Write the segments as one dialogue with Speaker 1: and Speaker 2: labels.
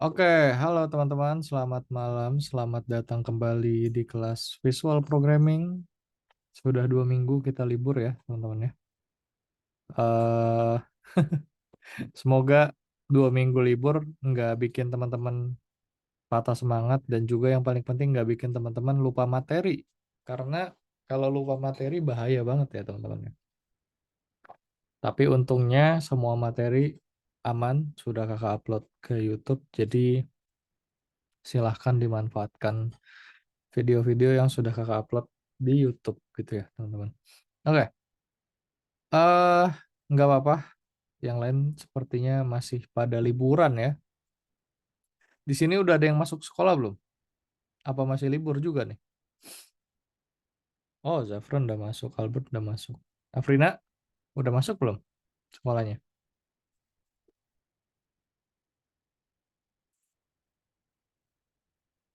Speaker 1: Oke, halo teman-teman, selamat malam, selamat datang kembali di kelas Visual Programming. Sudah 2 minggu kita libur ya, teman-teman ya. eh Semoga 2 minggu libur nggak bikin teman-teman patah semangat dan juga yang paling penting nggak bikin teman-teman lupa materi. Karena kalau lupa materi bahaya banget ya teman-teman ya. Tapi untungnya semua materi aman, sudah kakak upload ke YouTube, jadi silahkan dimanfaatkan video-video yang sudah kakak upload di YouTube gitu ya teman-teman. Oke, eh nggak apa-apa. Yang lain sepertinya masih pada liburan ya. Di sini udah ada yang masuk sekolah belum? Apa masih libur juga nih? Oh, Zafran udah masuk, Albert udah masuk. Afrina udah masuk belum sekolahnya?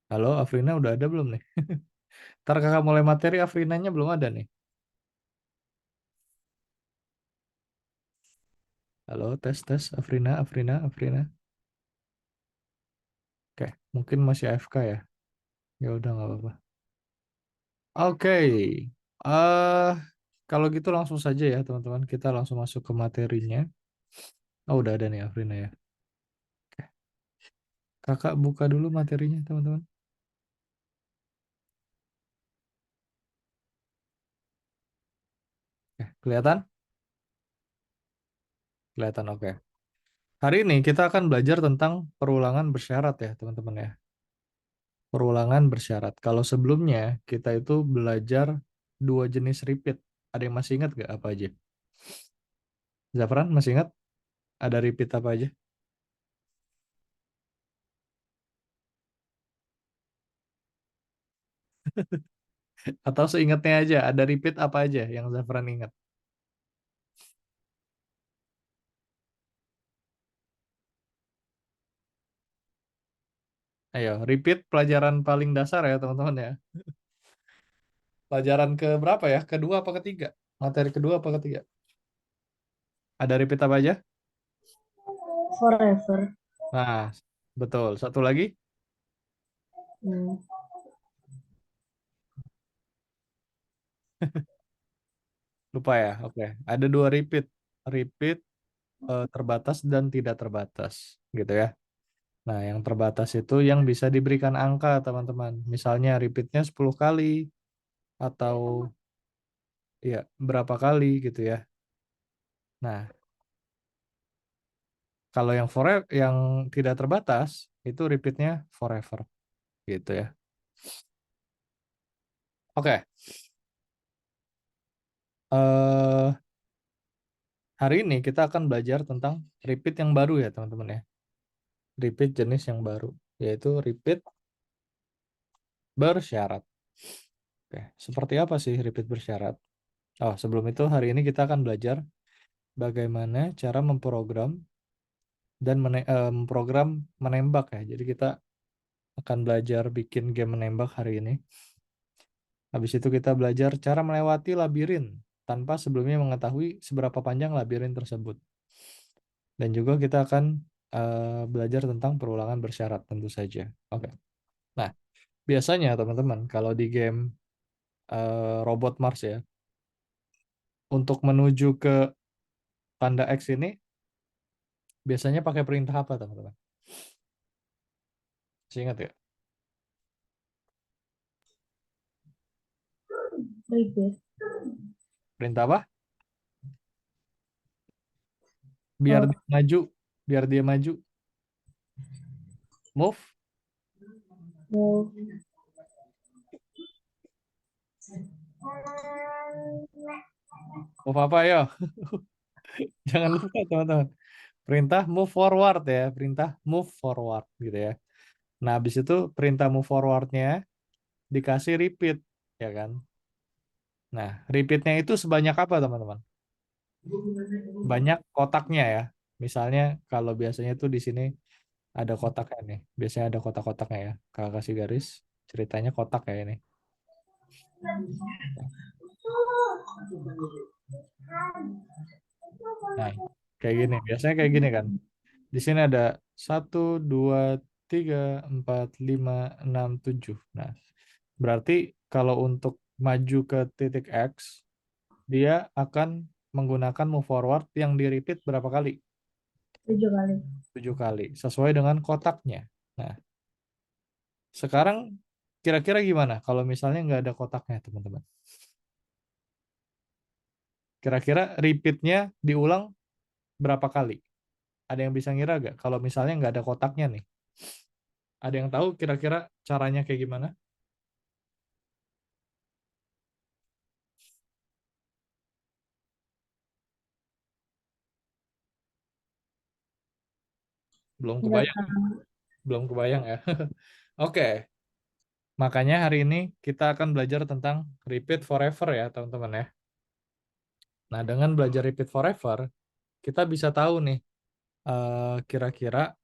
Speaker 1: Halo, Afrina udah ada belum nih? Ntar kakak mulai materi, Afrinanya belum ada nih. Halo, tes tes, Afrina, Afrina, Afrina. Oke, mungkin masih AFK ya. Ya udah nggak apa-apa. Oke, eh kalau gitu langsung saja ya teman-teman. Kita langsung masuk ke materinya. Oh udah ada nih Afrina ya. Oke. Kakak buka dulu materinya teman-teman. Oke, kelihatan? Kelihatan oke. Hari ini kita akan belajar tentang perulangan bersyarat ya teman-teman ya. Perulangan bersyarat. Kalau sebelumnya kita itu belajar dua jenis repeat. Ada yang masih ingat gak apa aja? Zafran masih ingat? Ada repeat apa aja? Atau seingatnya aja, ada repeat apa aja yang Zafran ingat? Ayo, repeat pelajaran paling dasar ya teman-teman ya. Pelajaran ke berapa ya? Kedua apa ketiga? Materi kedua apa ketiga? Ada repeat apa aja?
Speaker 2: Forever.
Speaker 1: Nah, betul. Satu lagi?
Speaker 2: Hmm.
Speaker 1: Lupa ya? Oke. Ada dua repeat. Repeat terbatas dan tidak terbatas. Gitu ya. Nah, yang terbatas itu yang bisa diberikan angka, teman-teman. Misalnya repeatnya 10 kali atau ya berapa kali gitu ya. Nah, kalau yang yang tidak terbatas itu repeatnya forever gitu ya. Oke. eh Hari ini kita akan belajar tentang repeat yang baru ya teman-teman ya. Repeat jenis yang baru, yaitu repeat bersyarat. Oke, seperti apa sih repeat bersyarat? Oh, sebelum itu hari ini kita akan belajar bagaimana cara memprogram dan memprogram menembak ya. Jadi kita akan belajar bikin game menembak hari ini. Habis itu kita belajar cara melewati labirin tanpa sebelumnya mengetahui seberapa panjang labirin tersebut. Dan juga kita akan belajar tentang perulangan bersyarat tentu saja. Oke. Nah, biasanya teman-teman kalau di game Robot Mars ya, untuk menuju ke tanda X ini biasanya pakai perintah apa teman-teman? Masih ingat ya?
Speaker 2: Ribet.
Speaker 1: Perintah apa? Biar
Speaker 2: Oh,
Speaker 1: dia maju, biar dia maju. Move,
Speaker 2: mau
Speaker 1: move apa ya? Jangan lupa teman-teman. Perintah move forward ya, perintah move forward gitu ya. Nah, habis itu perintah move forwardnya dikasih repeat, ya kan? Nah, repeatnya itu sebanyak apa teman-teman? Banyak kotaknya ya. Misalnya kalau biasanya tuh di sini ada kotaknya nih. Biasanya ada kotak-kotaknya ya. Kalau kasih garis, ceritanya kotak ya ini. Nah, kayak gini. Biasanya kayak gini kan. Di sini ada satu, dua. 3, 4, 5, 6, 7. Nah, berarti kalau untuk maju ke titik X, dia akan menggunakan move forward yang di repeat berapa kali?
Speaker 2: 7 kali.
Speaker 1: 7 kali, sesuai dengan kotaknya. Nah, sekarang kira-kira gimana kalau misalnya nggak ada kotaknya, teman-teman? Kira-kira repeatnya diulang berapa kali? Ada yang bisa ngira nggak? Kalau misalnya nggak ada kotaknya nih. Ada yang tahu kira-kira caranya kayak gimana? Belum
Speaker 2: Nggak
Speaker 1: kebayang,
Speaker 2: tahu.
Speaker 1: belum kebayang ya. Oke, makanya hari ini kita akan belajar tentang repeat forever ya, teman-teman ya. Nah, dengan belajar repeat forever, kita bisa tahu nih kira-kira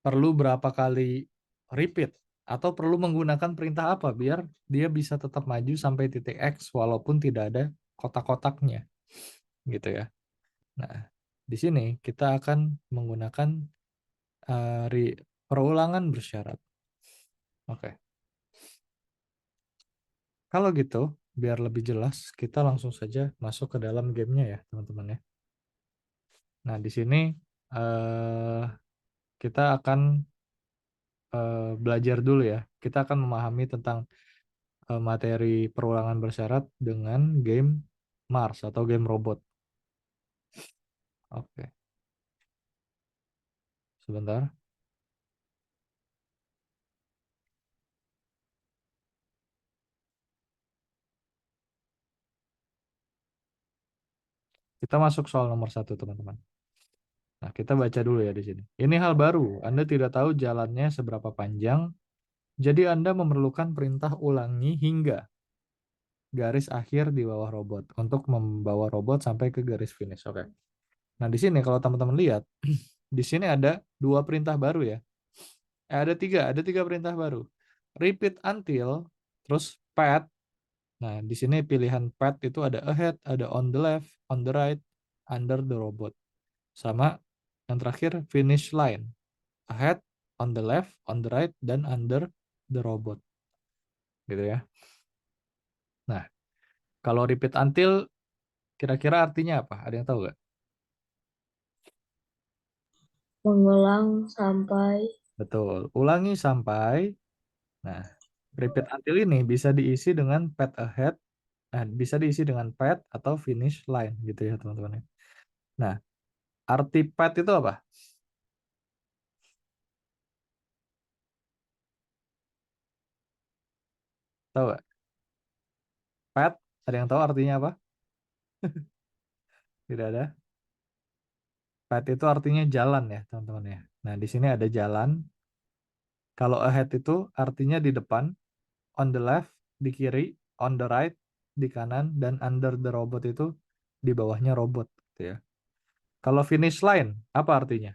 Speaker 1: perlu berapa kali repeat atau perlu menggunakan perintah apa biar dia bisa tetap maju sampai titik X walaupun tidak ada kotak-kotaknya gitu ya. Nah, di sini kita akan menggunakan perulangan bersyarat. Oke. Kalau gitu, biar lebih jelas, kita langsung saja masuk ke dalam gamenya ya, teman-teman ya. Nah, di sini eh, kita akan belajar dulu ya. Kita akan memahami tentang materi perulangan bersyarat dengan game Mars atau game robot. Oke, sebentar. Kita masuk soal nomor satu, teman-teman. Nah, kita baca dulu ya di sini. Ini hal baru. Anda tidak tahu jalannya seberapa panjang, jadi Anda memerlukan perintah ulangi hingga garis akhir di bawah robot untuk membawa robot sampai ke garis finish. Oke. Nah, di sini kalau teman-teman lihat, di sini ada dua perintah baru ya. Ada tiga perintah baru. Repeat until, terus path. Nah, di sini pilihan path itu ada ahead, ada on the left, on the right, under the robot. Sama yang terakhir finish line. Ahead, on the left, on the right, dan under the robot. Gitu ya. Nah, kalau repeat until kira-kira artinya apa? Ada yang tahu nggak?
Speaker 2: Mengulang sampai
Speaker 1: Betul. Ulangi sampai. Nah, repeat until ini bisa diisi dengan path ahead. Nah, bisa diisi dengan path atau finish line gitu ya, teman-teman. Nah, arti path itu apa? Tahu nggak? Path, ada yang tahu artinya apa? Tidak ada. Path itu artinya jalan ya, teman-teman ya. Nah, di sini ada jalan. Kalau ahead itu artinya di depan, on the left di kiri, on the right di kanan, dan under the robot itu di bawahnya robot gitu ya. Kalau finish line, apa artinya?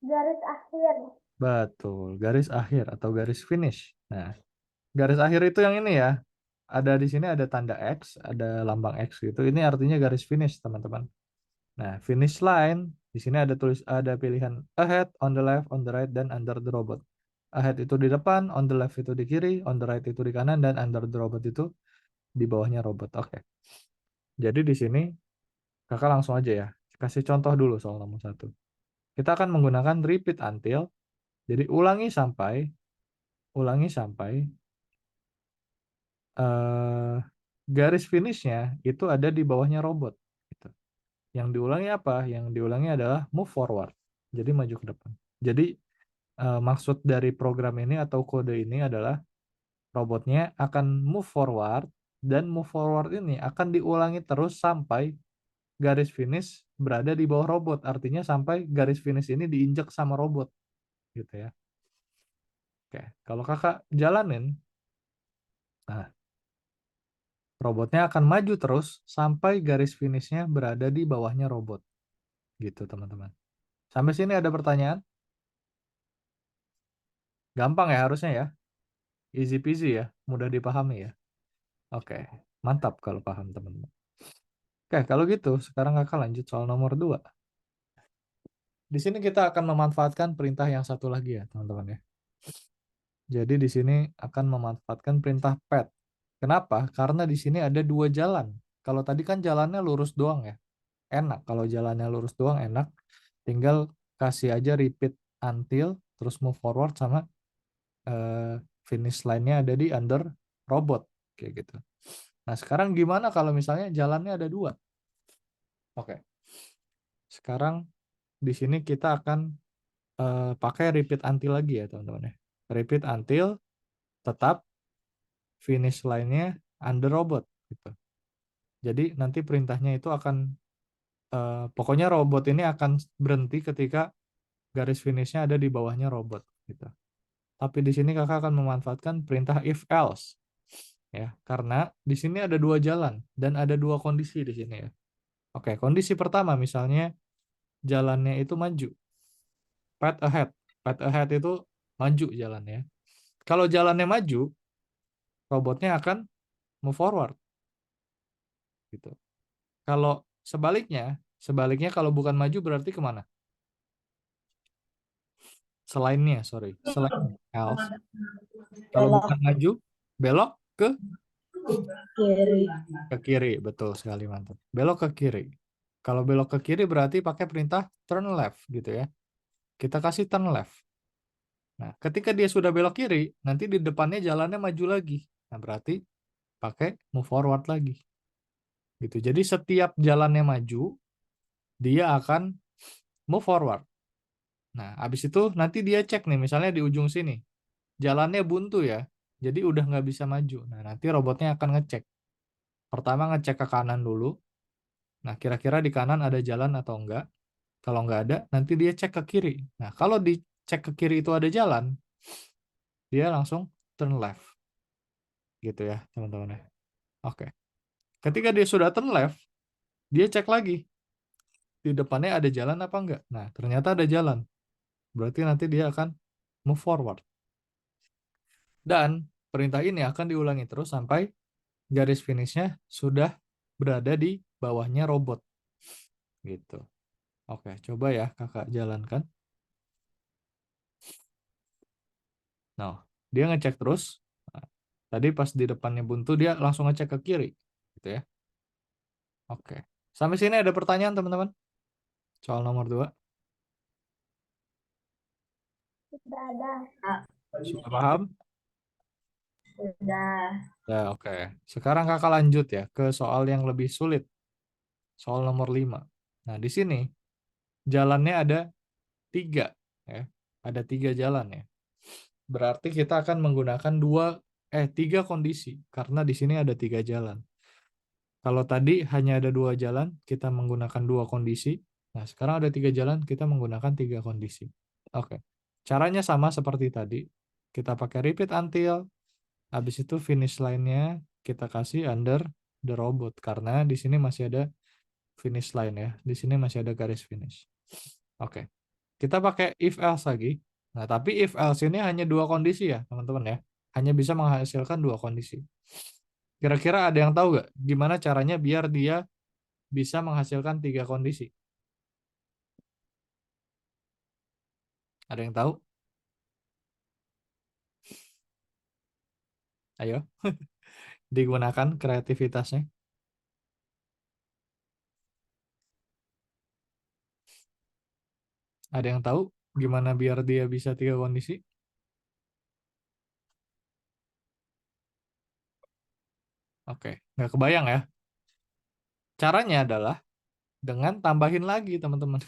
Speaker 2: garis akhir.
Speaker 1: Betul, garis akhir atau garis finish. Nah, garis akhir itu yang ini ya. Ada di sini ada tanda X, ada lambang X gitu. Ini artinya garis finish, teman-teman. Nah, finish line di sini ada pilihan ahead, on the left, on the right, dan under the robot. Ahead itu di depan, on the left itu di kiri, on the right itu di kanan, dan under the robot itu di bawahnya robot. Oke. Jadi di sini kakak langsung aja ya. Kasih contoh dulu soal nomor satu. Kita akan menggunakan repeat until. Jadi ulangi sampai eh, garis finishnya itu ada di bawahnya robot. Gitu. Yang diulangi apa? Yang diulangi adalah move forward. Jadi maju ke depan. Jadi maksud dari program ini atau kode ini adalah robotnya akan move forward dan move forward ini akan diulangi terus sampai garis finish berada di bawah robot. Artinya sampai garis finish ini diinjak sama robot gitu ya. Oke, kalau kakak jalanin, nah robotnya akan maju terus sampai garis finishnya berada di bawahnya robot. Gitu teman-teman. Sampai sini ada pertanyaan? Gampang ya harusnya ya. Easy peasy ya, mudah dipahami ya. Oke, mantap kalau paham teman-teman. Oke, kalau gitu sekarang kakak lanjut soal nomor 2. Di sini kita akan memanfaatkan perintah yang satu lagi ya, teman-teman ya. Jadi di sini akan memanfaatkan perintah pet. Kenapa? Karena di sini ada dua jalan. Kalau tadi kan jalannya lurus doang ya. Enak. Kalau jalannya lurus doang enak. Tinggal kasih aja repeat until, terus move forward sama finish line-nya ada di under robot. Kayak gitu. Nah sekarang gimana kalau misalnya jalannya ada dua? Oke. Sekarang di sini kita akan pakai repeat until lagi ya teman-teman ya. Repeat until tetap finish line-nya under robot gitu. Jadi nanti perintahnya itu akan pokoknya robot ini akan berhenti ketika garis finishnya ada di bawahnya robot gitu. Tapi di sini kakak akan memanfaatkan perintah if else ya, karena di sini ada dua jalan dan ada dua kondisi di sini ya. Oke, kondisi pertama misalnya jalannya itu maju, path ahead. Path ahead itu maju jalannya. Kalau jalannya maju, robotnya akan move forward gitu. Kalau sebaliknya kalau bukan maju berarti kemana? Selainnya, sorry, selain else. Kalau
Speaker 2: Belok
Speaker 1: bukan maju, belok
Speaker 2: kiri.
Speaker 1: ke kiri, betul sekali mantap. Belok ke kiri. Kalau belok ke kiri berarti pakai perintah turn left gitu ya. Kita kasih turn left. Nah, ketika dia sudah belok kiri, nanti di depannya jalannya maju lagi. Nah, berarti pakai move forward lagi. Gitu. Jadi setiap jalannya maju, dia akan move forward. Nah, habis itu nanti dia cek nih, misalnya di ujung sini, jalannya buntu ya, jadi udah nggak bisa maju. Nah, nanti robotnya akan ngecek. Pertama ngecek ke kanan dulu. Nah, kira-kira di kanan ada jalan atau enggak. Kalau nggak ada, nanti dia cek ke kiri. Nah, kalau dicek ke kiri itu ada jalan, dia langsung turn left. Gitu ya, teman-teman ya. Oke. Ketika dia sudah turn left, dia cek lagi. Di depannya ada jalan apa enggak. Nah, ternyata ada jalan. Berarti nanti dia akan move forward. Dan perintah ini akan diulangi terus sampai garis finishnya sudah berada di bawahnya robot. Gitu. Oke, coba ya kakak jalankan. Nah, dia ngecek terus. Nah, tadi pas di depannya buntu, dia langsung ngecek ke kiri. Gitu ya. Oke. Sampai sini ada pertanyaan teman-teman? Soal nomor 2.
Speaker 2: Sudah ada.
Speaker 1: Sudah paham?
Speaker 2: Sudah.
Speaker 1: Ya, oke. Sekarang kakak lanjut ya ke soal yang lebih sulit. Soal nomor 5. Nah, di sini jalannya ada 3. Ya. Ada 3 jalan ya. Berarti kita akan menggunakan 3 kondisi. Karena di sini ada 3 jalan. Kalau tadi hanya ada 2 jalan, kita menggunakan 2 kondisi. Nah, sekarang ada 3 jalan, kita menggunakan 3 kondisi. Oke. Caranya sama seperti tadi. Kita pakai repeat until, habis itu finish line-nya kita kasih under the robot. Karena di sini masih ada finish line ya. Di sini masih ada garis finish. Oke. Kita pakai if else lagi. Nah, tapi if else ini hanya 2 kondisi ya, teman-teman ya. Hanya bisa menghasilkan 2 kondisi. Kira-kira ada yang tahu nggak gimana caranya biar dia bisa menghasilkan 3 kondisi? Ada yang tahu? Ayo, digunakan kreativitasnya. Ada yang tahu gimana biar dia bisa 3 kondisi? Oke, nggak kebayang ya. Caranya adalah dengan tambahin lagi, teman-teman.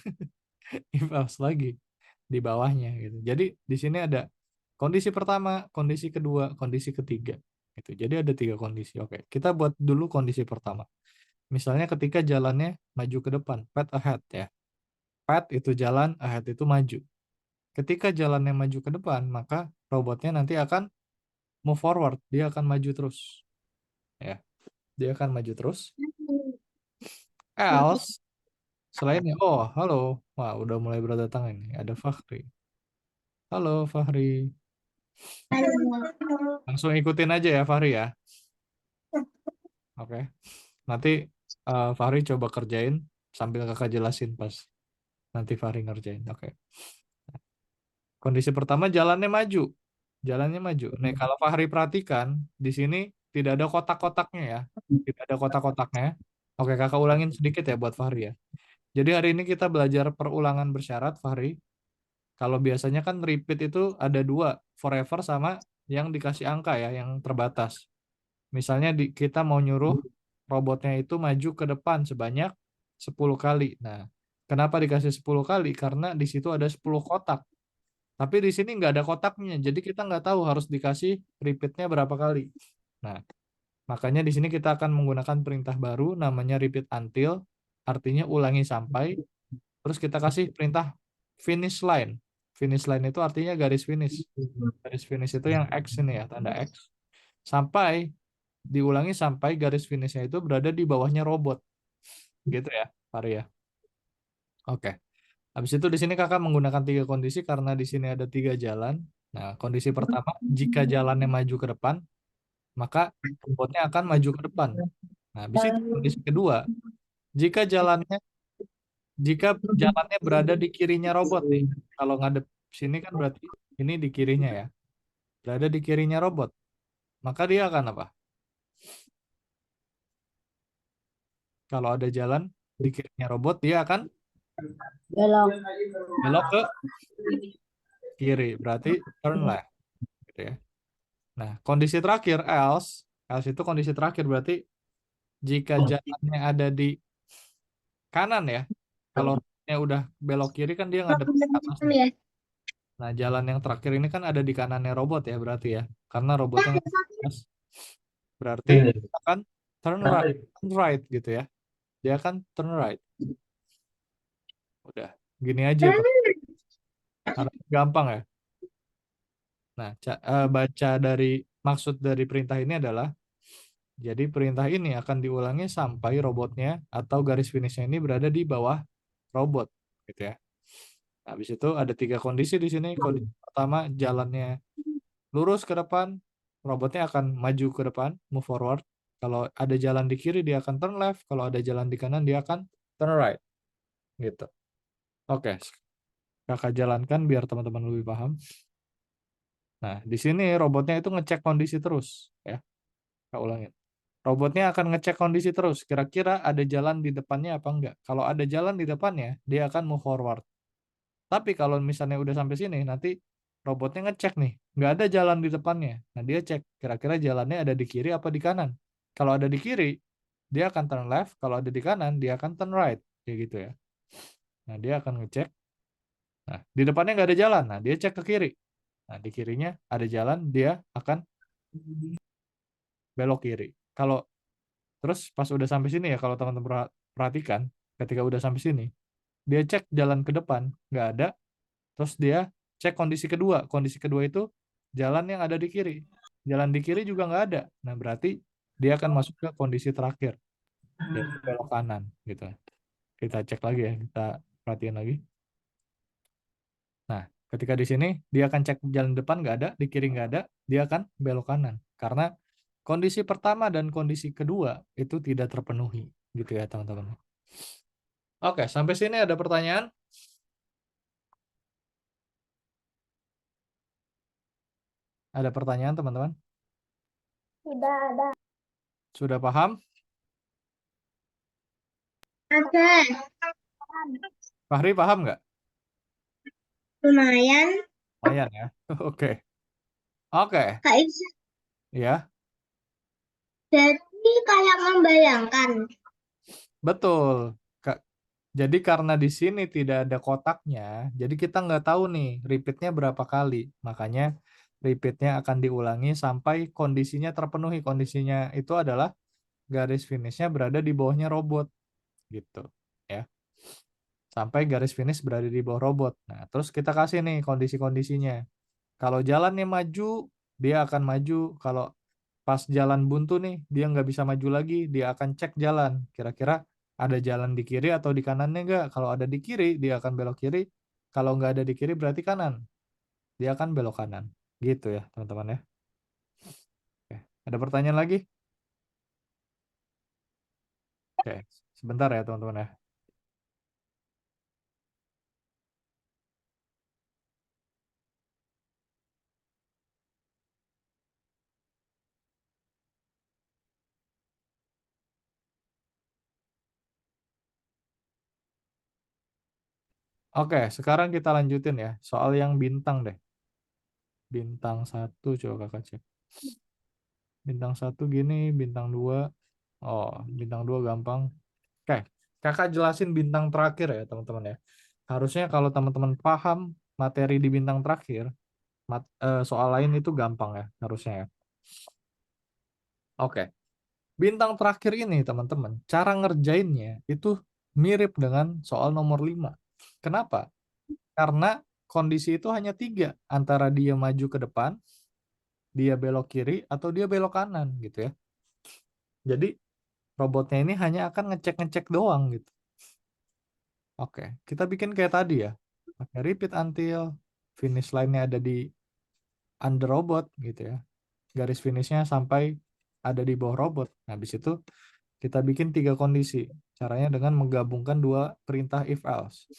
Speaker 1: If else lagi di bawahnya gitu. Jadi di sini ada kondisi pertama, kondisi kedua, kondisi ketiga. Gitu. Jadi ada 3 kondisi. Oke, kita buat dulu kondisi pertama. Misalnya ketika jalannya maju ke depan, path ahead ya. Path itu jalan, ahead itu maju. Ketika jalannya maju ke depan, maka robotnya nanti akan move forward. Dia akan maju terus. Ya, dia akan maju terus. Else, selainnya, oh, halo. Wah, udah mulai berdatangan ini. Ada Fahri. Halo, Fahri. Langsung ikutin aja ya, Fahri ya. Oke. Nanti Fahri coba kerjain sambil kakak jelasin pas nanti Fahri ngerjain. Oke. Kondisi pertama jalannya maju. Jalannya maju. Nih, kalau Fahri perhatikan, di sini tidak ada kotak-kotaknya ya. Tidak ada kotak-kotaknya. Oke, kakak ulangin sedikit ya buat Fahri ya. Jadi hari ini kita belajar perulangan bersyarat, Fahri. Kalau biasanya kan repeat itu ada dua, forever sama yang dikasih angka ya, yang terbatas. Misalnya kita mau nyuruh robotnya itu maju ke depan sebanyak 10 kali. Nah, kenapa dikasih 10 kali? Karena di situ ada 10 kotak. Tapi di sini nggak ada kotaknya, jadi kita nggak tahu harus dikasih repeatnya berapa kali. Nah, makanya di sini kita akan menggunakan perintah baru namanya repeat until, artinya ulangi sampai. Terus kita kasih perintah finish line. Finish line itu artinya garis finish. Garis finish itu yang X ini ya, tanda X. Sampai diulangi sampai garis finishnya itu berada di bawahnya robot. Gitu ya, Varia. Oke. Habis itu di sini kakak menggunakan tiga kondisi karena di sini ada tiga jalan. Nah, kondisi pertama, jika jalannya maju ke depan, maka robotnya akan maju ke depan. Nah, habis itu kondisi kedua, jika jalannya jika jalannya berada di kirinya robot nih. Kalau ngadep sini kan berarti ini di kirinya ya. Berada di kirinya robot. Maka dia akan apa? Kalau ada jalan di kirinya robot, dia akan
Speaker 2: Belok.
Speaker 1: belok ke kiri. Berarti turn left. Gitu ya. Nah, kondisi terakhir, else. Else itu kondisi terakhir. Berarti jika jalannya ada di kanan ya. Kalau robotnya udah belok kiri kan dia ngadep ke atas nih.
Speaker 2: Ya.
Speaker 1: Nah, jalan yang terakhir ini kan ada di kanannya robot ya berarti ya. Karena robotnya ngadep ke atas. Berarti dia akan turn right gitu ya. Dia akan turn right. Udah, gini aja tuh. Harus gampang ya. Nah, baca dari maksud dari perintah ini adalah jadi perintah ini akan diulangi sampai robotnya atau garis finishnya ini berada di bawah robot gitu ya. Habis itu ada tiga kondisi di sini. Kondisi pertama jalannya lurus ke depan, robotnya akan maju ke depan, move forward. Kalau ada jalan di kiri dia akan turn left, kalau ada jalan di kanan dia akan turn right gitu. Oke, kakak jalankan biar teman-teman lebih paham. Nah, di sini robotnya itu ngecek kondisi terus ya. Kak ulangin. Robotnya akan ngecek kondisi terus. Kira-kira ada jalan di depannya apa enggak? Kalau ada jalan di depannya, dia akan move forward. Tapi kalau misalnya udah sampai sini, nanti robotnya ngecek nih, nggak ada jalan di depannya. Nah, dia cek kira-kira jalannya ada di kiri apa di kanan. Kalau ada di kiri, dia akan turn left. Kalau ada di kanan, dia akan turn right. Kayak gitu ya. Nah, dia akan ngecek. Nah, di depannya nggak ada jalan. Nah, dia cek ke kiri. Nah, di kirinya ada jalan, dia akan belok kiri. Kalau terus pas udah sampai sini ya, kalau teman-teman perhatikan, ketika udah sampai sini, dia cek jalan ke depan, nggak ada. Terus dia cek kondisi kedua. Kondisi kedua itu jalan yang ada di kiri. Jalan di kiri juga nggak ada. Nah, berarti dia akan masuk ke kondisi terakhir, yaitu belok kanan gitu. Kita cek lagi ya, kita perhatiin lagi. Nah, ketika di sini dia akan cek jalan depan nggak ada, di kiri nggak ada, dia akan belok kanan. Karena kondisi pertama dan kondisi kedua itu tidak terpenuhi, gitu ya teman-teman. Oke, sampai sini ada pertanyaan? Ada pertanyaan teman-teman?
Speaker 2: Tidak ada.
Speaker 1: Sudah paham?
Speaker 2: Ada.
Speaker 1: Fahri paham nggak?
Speaker 2: Lumayan.
Speaker 1: Lumayan ya. Oke. Oke.
Speaker 2: Kak Ibsa,
Speaker 1: Ya,
Speaker 2: jadi kayak membayangkan.
Speaker 1: betul. Kak. Jadi karena di sini tidak ada kotaknya, jadi kita nggak tahu nih repeatnya berapa kali. Makanya repeatnya akan diulangi sampai kondisinya terpenuhi. Kondisinya itu adalah garis finishnya berada di bawahnya robot, gitu. Ya, sampai garis finish berada di bawah robot. Nah, terus kita kasih nih kondisi-kondisinya. Kalau jalannya maju, dia akan maju. Kalau pas jalan buntu nih, dia nggak bisa maju lagi, dia akan cek jalan. Kira-kira ada jalan di kiri atau di kanannya nggak? Kalau ada di kiri, dia akan belok kiri. Kalau nggak ada di kiri, berarti kanan. Dia akan belok kanan. Gitu ya, teman-teman ya. Oke. Ada pertanyaan lagi? Oke, sebentar ya teman-teman ya. Oke, sekarang kita lanjutin ya. Soal yang bintang deh. Bintang satu coba kakak cek. Bintang satu gini, bintang dua. Oh, bintang dua gampang. Oke, kakak jelasin bintang terakhir ya teman-teman ya. Harusnya kalau teman-teman paham materi di bintang terakhir, soal lain itu gampang ya harusnya ya. Oke, bintang terakhir ini teman-teman, cara ngerjainnya itu mirip dengan soal nomor 5. Kenapa? Karena kondisi itu hanya tiga, antara dia maju ke depan, dia belok kiri, atau dia belok kanan gitu ya. Jadi robotnya ini hanya akan ngecek-ngecek doang gitu. Oke, kita bikin kayak tadi ya. Pakai repeat until finish line-nya ada di under robot gitu ya. Garis finishnya sampai ada di bawah robot. Nah, habis itu kita bikin tiga kondisi. Caranya dengan menggabungkan dua perintah if else.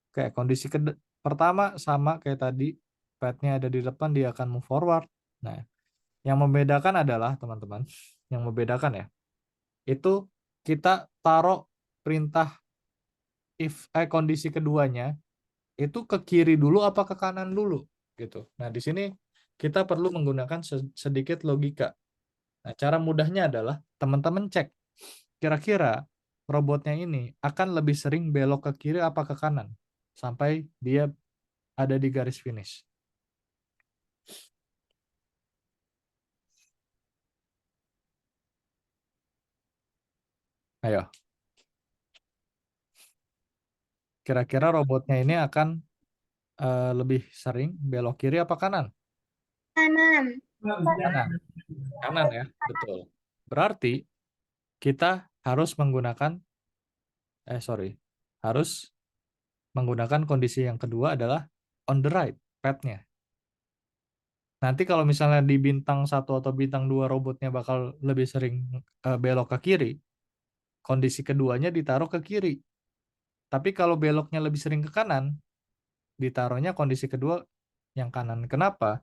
Speaker 1: Oke, kondisi pertama sama kayak tadi. Pad-nya ada di depan, dia akan move forward. Nah, yang membedakan adalah teman-teman, yang membedakan ya, itu kita taruh perintah kondisi keduanya itu ke kiri dulu apa ke kanan dulu gitu. Nah, di sini kita perlu menggunakan sedikit logika. Nah, cara mudahnya adalah teman-teman cek kira-kira robotnya ini akan lebih sering belok ke kiri apa ke kanan sampai dia ada di garis finish. Ayo, kira-kira robotnya ini akan lebih sering belok kiri apa kanan?
Speaker 2: Kanan.
Speaker 1: Kanan. Kanan ya, betul. Berarti kita harus menggunakan sorry, harus menggunakan kondisi yang kedua adalah on the right, pad-nya. Nanti kalau misalnya di bintang satu atau bintang dua robotnya bakal lebih sering belok ke kiri, kondisi keduanya ditaruh ke kiri. Tapi kalau beloknya lebih sering ke kanan, ditaruhnya kondisi kedua yang kanan. Kenapa?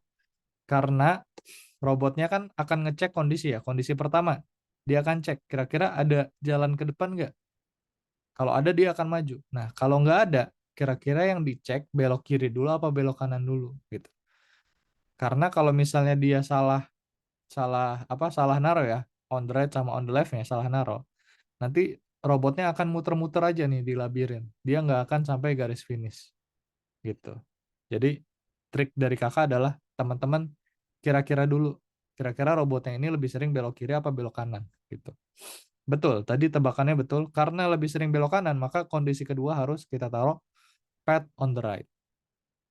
Speaker 1: Karena robotnya kan akan ngecek kondisi ya. Kondisi pertama, dia akan cek kira-kira ada jalan ke depan nggak? Kalau ada dia akan maju. Nah, kalau nggak ada, kira-kira yang dicek belok kiri dulu apa belok kanan dulu gitu. Karena kalau misalnya dia salah salah salah naruh ya, on the right sama on the left-nya salah naruh. Nanti robotnya akan muter-muter aja nih di labirin. Dia nggak akan sampai garis finish gitu. Jadi trik dari kakak adalah teman-teman kira-kira dulu, kira-kira robotnya ini lebih sering belok kiri apa belok kanan gitu. Betul, tadi tebakannya betul. Karena lebih sering belok kanan, maka kondisi kedua harus kita taruh pad on the right.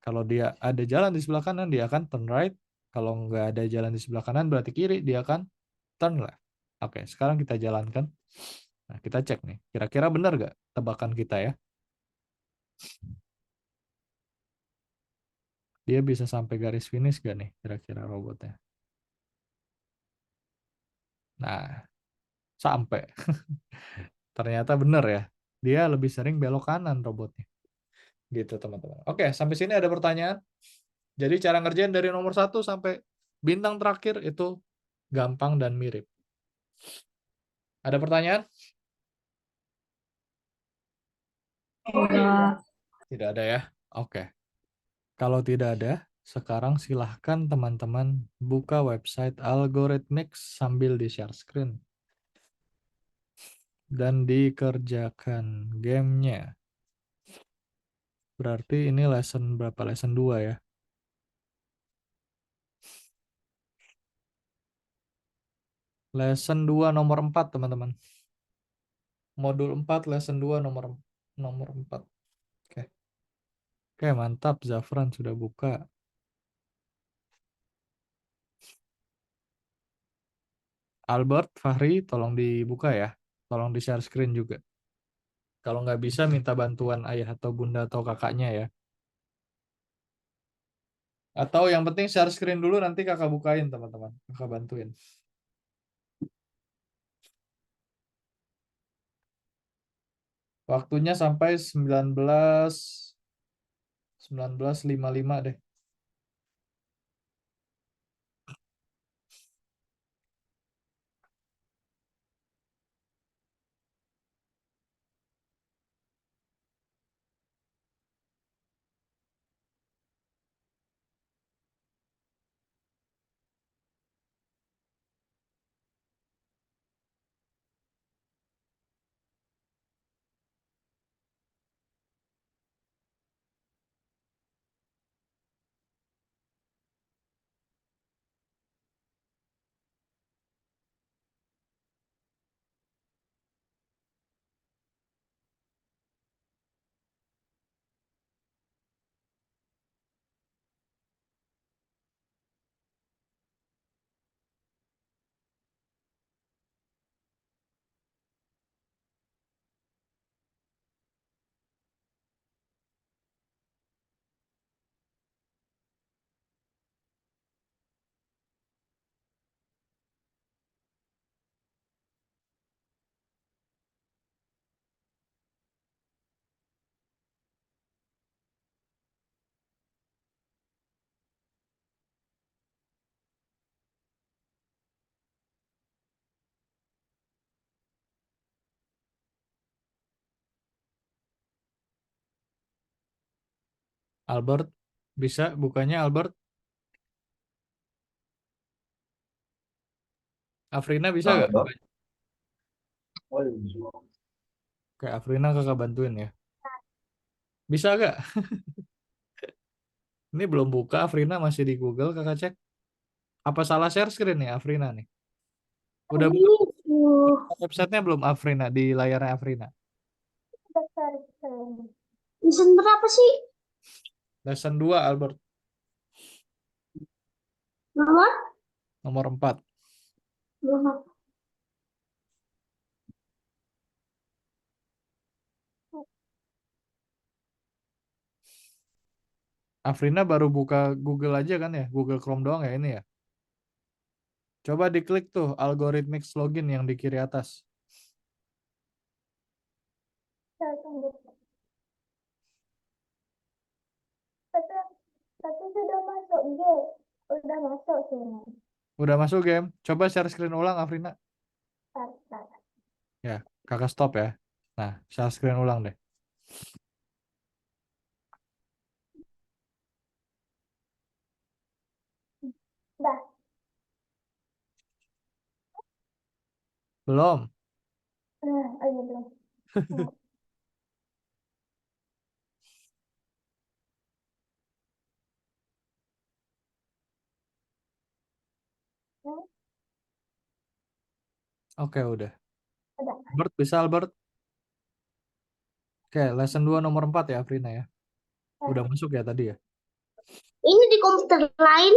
Speaker 1: Kalau dia ada jalan di sebelah kanan, dia akan turn right. Kalau nggak ada jalan di sebelah kanan, berarti kiri, dia akan turn left. Oke, sekarang kita jalankan. Nah, kita cek nih, kira-kira benar nggak tebakan kita ya? Dia bisa sampai garis finish gak nih, kira-kira robotnya? Nah, sampai. Ternyata benar ya. Dia lebih sering belok kanan robotnya. Gitu, teman-teman. Oke, sampai sini ada pertanyaan? Jadi cara ngerjain dari nomor 1 sampai bintang terakhir itu gampang dan mirip. Ada pertanyaan?
Speaker 2: Enggak.
Speaker 1: Tidak ada ya? Oke. Kalau tidak ada, sekarang silahkan teman-teman buka website Algorithmics sambil di-share screen. Dan dikerjakan gamenya. Berarti ini lesson berapa? Lesson 2 ya. Lesson 2 nomor 4 teman-teman. Modul 4 lesson 2 nomor nomor 4. Oke. Oke, mantap. Zafran sudah buka. Albert, Fahri, tolong dibuka ya. Tolong di-share screen juga. Kalau nggak bisa, minta bantuan ayah atau bunda atau kakaknya ya. Atau yang penting share screen dulu, nanti kakak bukain teman-teman. Kakak bantuin. Waktunya sampai 19.55 deh. Albert, bisa bukanya Albert? Afrina bisa gak? Oke, Afrina kakak bantuin ya. Bisa gak? Ini belum buka, Afrina masih di Google, kakak cek. Apa salah share screen nih Afrina nih? Udah buka
Speaker 2: Itu.
Speaker 1: websitenya belum Afrina, di layarnya Afrina?
Speaker 2: Season berapa sih?
Speaker 1: Lesson 2 Albert,
Speaker 2: Nomor?
Speaker 1: nomor 4.
Speaker 2: Nomor.
Speaker 1: Afrina baru buka Google aja kan ya? Google Chrome doang ya ini ya? Coba diklik tuh algorithmic login yang di kiri atas.
Speaker 2: Tapi, tapi sudah masuk G. Udah masuk sini.
Speaker 1: Udah masuk game? Coba share screen ulang Afrina.
Speaker 2: Tar, tar.
Speaker 1: Ya, kakak stop ya. Nah, share screen ulang deh.
Speaker 2: Udah.
Speaker 1: Belum?
Speaker 2: Oh iya belum. Hmm,
Speaker 1: Oke, udah.
Speaker 2: udah.
Speaker 1: Albert, bisa Albert? Oke, lesson 2 nomor 4 ya Afrina ya. Udah masuk ya tadi ya?
Speaker 2: Ini di komputer lain.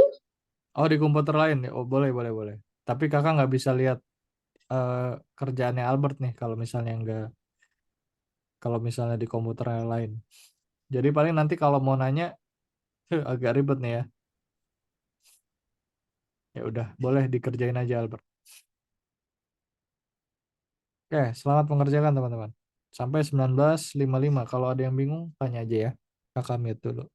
Speaker 1: Oh, di komputer lain ya? Oh, boleh, boleh, boleh. Tapi kakak nggak bisa lihat eh, kerjaannya Albert nih kalau misalnya di komputer yang lain. Jadi paling nanti kalau mau nanya agak ribet nih ya. Ya udah, boleh dikerjain aja Albert. Oke, selamat mengerjakan teman-teman. Sampai 19.55. Kalau ada yang bingung, tanya aja ya. Kakak mute dulu.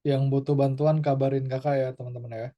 Speaker 1: Yang butuh bantuan kabarin kakak ya teman-teman ya.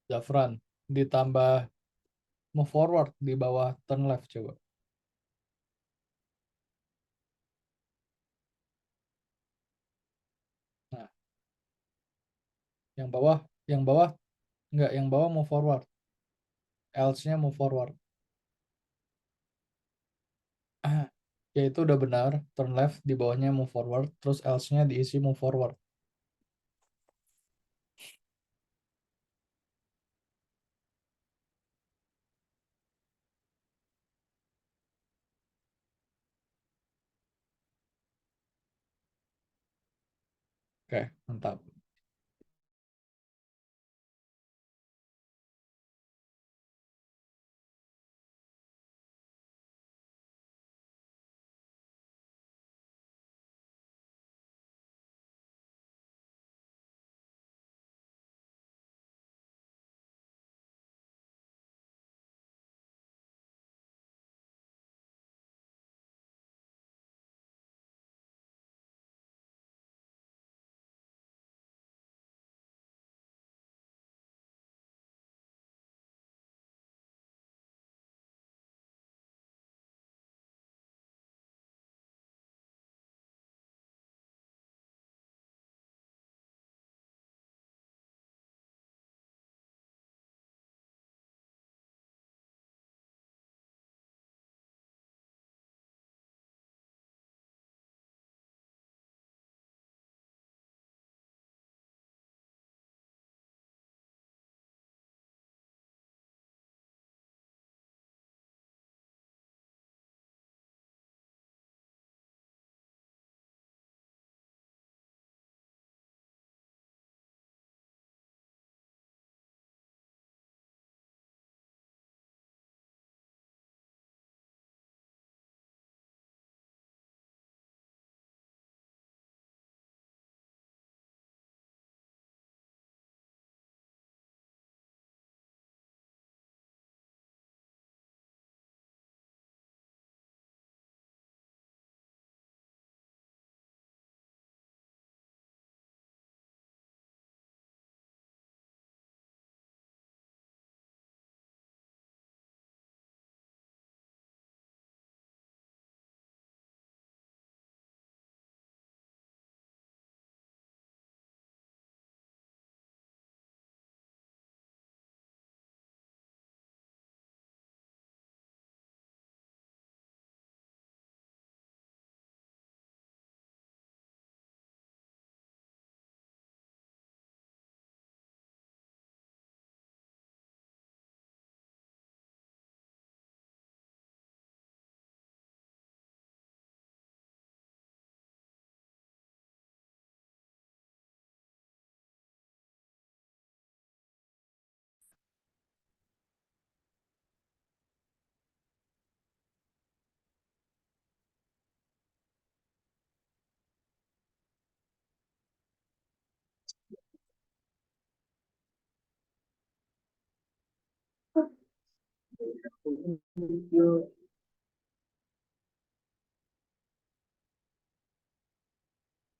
Speaker 1: Zafran ditambah move forward di bawah turn left coba. Nah, yang bawah enggak, yang bawah move forward. Else-nya move forward. Ya itu udah benar, turn left di bawahnya move forward, terus else-nya diisi move forward. Oke, mantap.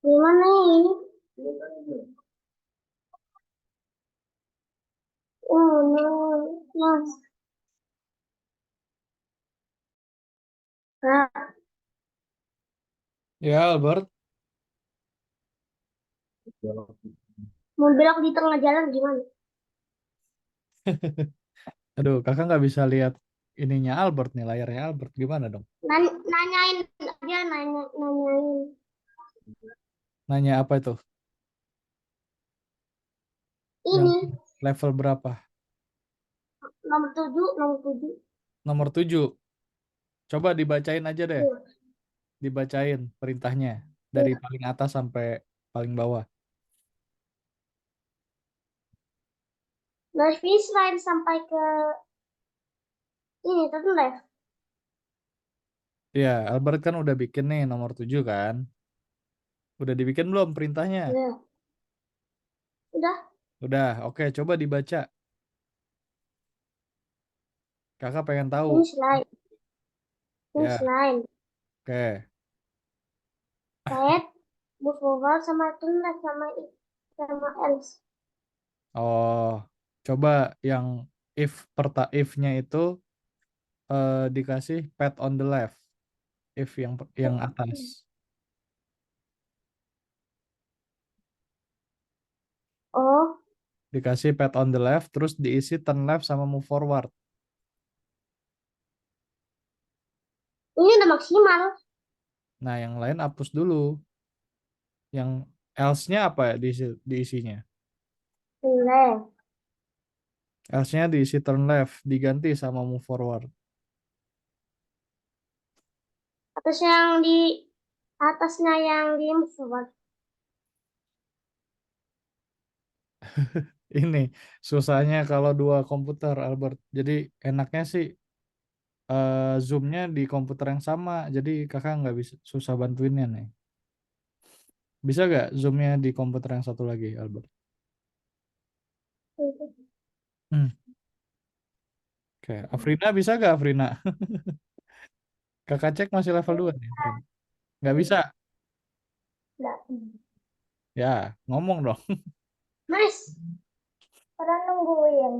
Speaker 2: Gimana ini? Oh no, mas. Kak,
Speaker 1: Ya, Albert.
Speaker 2: mau belok di tengah jalan gimana?
Speaker 1: Aduh, kakak nggak bisa lihat ininya Albert nih, layarnya Albert. Gimana dong?
Speaker 2: Nanyain aja, nanyain.
Speaker 1: Nanya apa itu? Yang
Speaker 2: Ini
Speaker 1: level berapa?
Speaker 2: nomor 7, nomor 7.
Speaker 1: Nomor 7. Coba dibacain aja deh.
Speaker 2: Tuh.
Speaker 1: Dibacain perintahnya. Dari
Speaker 2: Tuh.
Speaker 1: paling atas sampai paling bawah.
Speaker 2: Dari finish line sampai ke ini, turn left.
Speaker 1: Iya, Albert kan udah bikin nih nomor 7 kan? Udah dibikin belum perintahnya?
Speaker 2: Ya, udah.
Speaker 1: Udah, oke, coba dibaca. Kakak pengen tahu.
Speaker 2: Finish line, finish
Speaker 1: Ya,
Speaker 2: line.
Speaker 1: oke.
Speaker 2: Right, move forward sama turn left sama else.
Speaker 1: Oh, coba yang if-nya itu dikasih pat on the left. If yang atas.
Speaker 2: Oh,
Speaker 1: Dikasih pat on the left, terus diisi turn left sama move forward.
Speaker 2: ini udah maksimal.
Speaker 1: Nah, yang lain hapus dulu. Yang else-nya apa ya diisinya?
Speaker 2: Turn left.
Speaker 1: Else-nya diisi turn left, diganti sama move forward.
Speaker 2: Terus yang di atasnya yang di move forward.
Speaker 1: Ini susahnya kalau dua komputer, Albert. Jadi enaknya sih zoom-nya di komputer yang sama. Jadi kakak nggak bisa susah bantuinnya nih. Bisa nggak zoom-nya di komputer yang satu lagi, Albert? Hmm. Oke, Afrina bisa nggak Afrina? Kakak cek masih level 2 nih, Afrina. Nggak bisa.
Speaker 2: Nggak.
Speaker 1: Ya, ngomong dong.
Speaker 2: Mas, orang nungguin.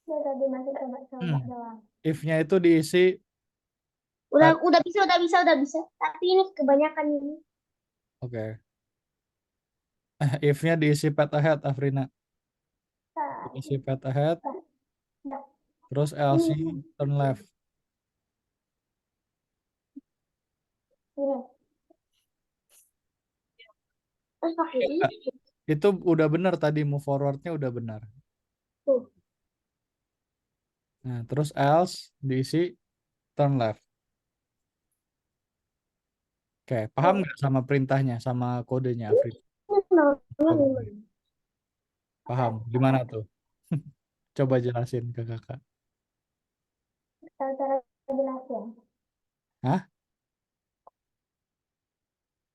Speaker 2: Dia tadi masih coba-coba
Speaker 1: Hmm.
Speaker 2: doang.
Speaker 1: If-nya itu diisi
Speaker 2: Udah,
Speaker 1: pat.
Speaker 2: udah bisa. Tapi ini kebanyakan ini.
Speaker 1: Oke. If-nya diisi pat ahead, Afrina.
Speaker 2: Nah,
Speaker 1: Diisi pat ahead,
Speaker 2: nah, nah.
Speaker 1: terus
Speaker 2: Ini,
Speaker 1: LC turn left.
Speaker 2: ini. Terus pakai ini.
Speaker 1: Itu udah benar tadi move forwardnya udah benar.
Speaker 2: Tuh.
Speaker 1: Nah, terus else diisi turn left. Oke, paham
Speaker 2: Tuh.
Speaker 1: nggak sama perintahnya, sama kodenya,
Speaker 2: Ini
Speaker 1: Afri?
Speaker 2: nomornya
Speaker 1: Programnya.
Speaker 2: 5.
Speaker 1: Paham? Gimana tuh? Coba jelasin ke kakak.
Speaker 2: Cara jelasin.
Speaker 1: Hah?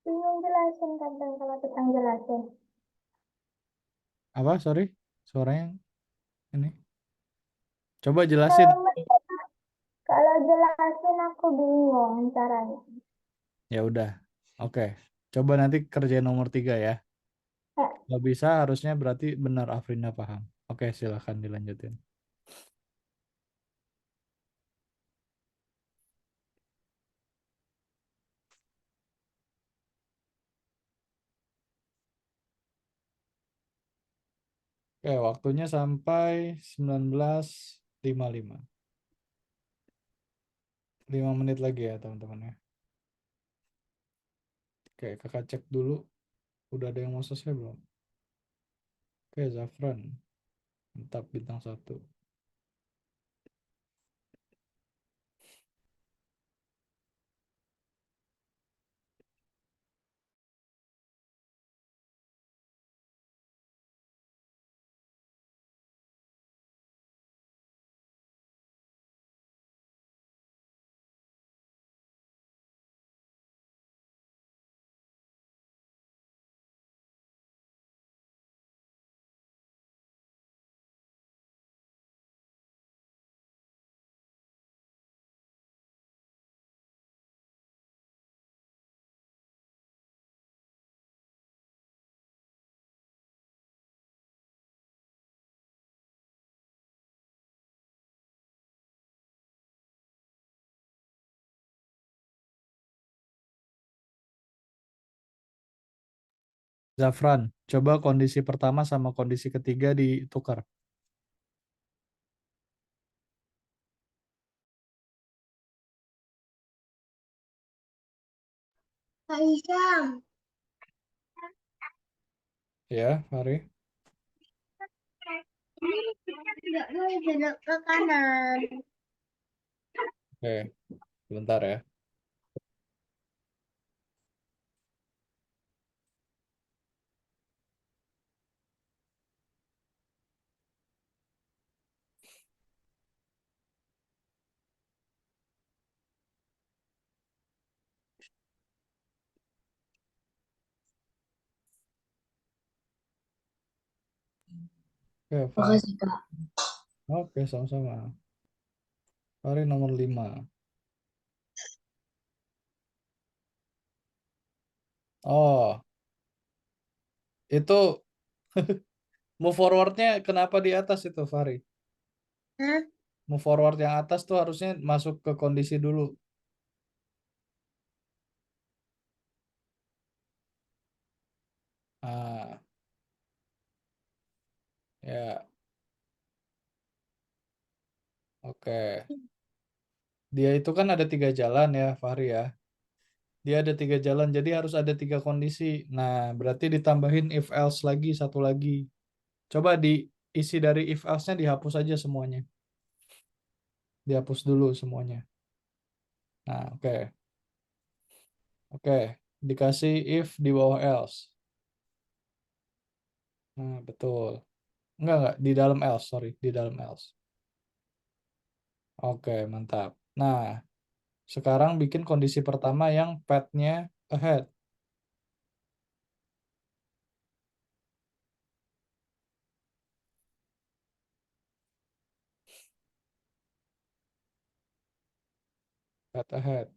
Speaker 2: Bingung jelasin kadang kalau kita jelasin.
Speaker 1: Apa? Sorry, suaranya ini. Coba jelasin.
Speaker 2: Kalau, kalau jelasin aku bingung caranya.
Speaker 1: Ya udah. Oke. Coba nanti kerjain nomor 3 ya.
Speaker 2: Eh,
Speaker 1: Kalau bisa harusnya berarti benar Afrina paham. Oke, silakan dilanjutin. Oke, waktunya sampai 19.55. 5 menit lagi ya, teman-teman ya. Oke, kakak cek dulu. Udah ada yang mau selesai belum? Oke, Zafran. Mantap, bintang 1. Zafran, coba kondisi pertama sama kondisi ketiga ditukar.
Speaker 2: Aisyah,
Speaker 1: Ya, Fari.
Speaker 2: ini tidak boleh belok ke kanan.
Speaker 1: Oke, sebentar ya. Oke, Fari.
Speaker 2: Makasih, Kak.
Speaker 1: Oke, sama-sama. Fari nomor 5. Oh, itu move forwardnya kenapa di atas itu, Fari?
Speaker 2: Hah?
Speaker 1: Move forward yang atas tuh harusnya masuk ke kondisi dulu. Ah, ya, oke. Dia itu kan ada 3 jalan ya, Fahri ya. Dia ada 3 jalan, jadi harus ada 3 kondisi. Nah, berarti ditambahin if else lagi satu lagi. Coba diisi dari if else-nya dihapus aja semuanya. Dihapus dulu semuanya. Nah, oke. Oke, dikasih if di bawah else. Nah, betul. Enggak, di dalam else, sorry, di dalam else. Oke, mantap. Nah, sekarang bikin kondisi pertama yang path-nya ahead. Path ahead.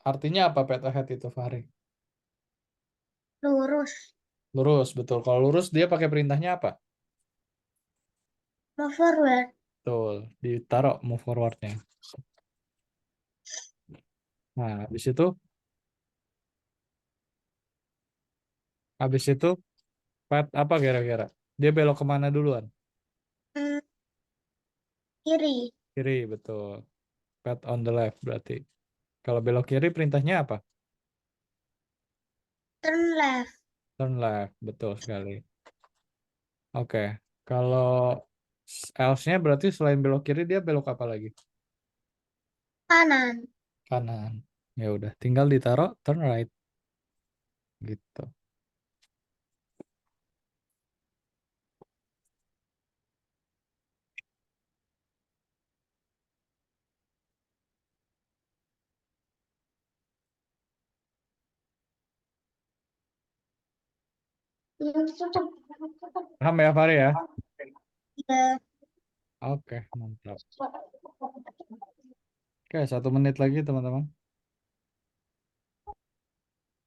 Speaker 1: Artinya apa path ahead itu, Fahri?
Speaker 2: Lurus.
Speaker 1: Lurus, betul. Kalau lurus dia pakai perintahnya apa?
Speaker 2: Move forward.
Speaker 1: Betul, ditaruh move forwardnya. Nah, habis itu path apa kira-kira? Dia belok kemana duluan?
Speaker 2: Hmm, kiri.
Speaker 1: Kiri, betul. Path on the left berarti. Kalau belok kiri perintahnya apa?
Speaker 2: Turn left.
Speaker 1: Turn left, betul sekali. Oke, kalau else-nya berarti selain belok kiri dia belok apa lagi?
Speaker 2: Kanan.
Speaker 1: Kanan. Ya udah, tinggal ditaruh turn right gitu. Paham ya, Fari ya?
Speaker 2: Ya.
Speaker 1: Oke, mantap. Oke, 1 menit lagi teman-teman.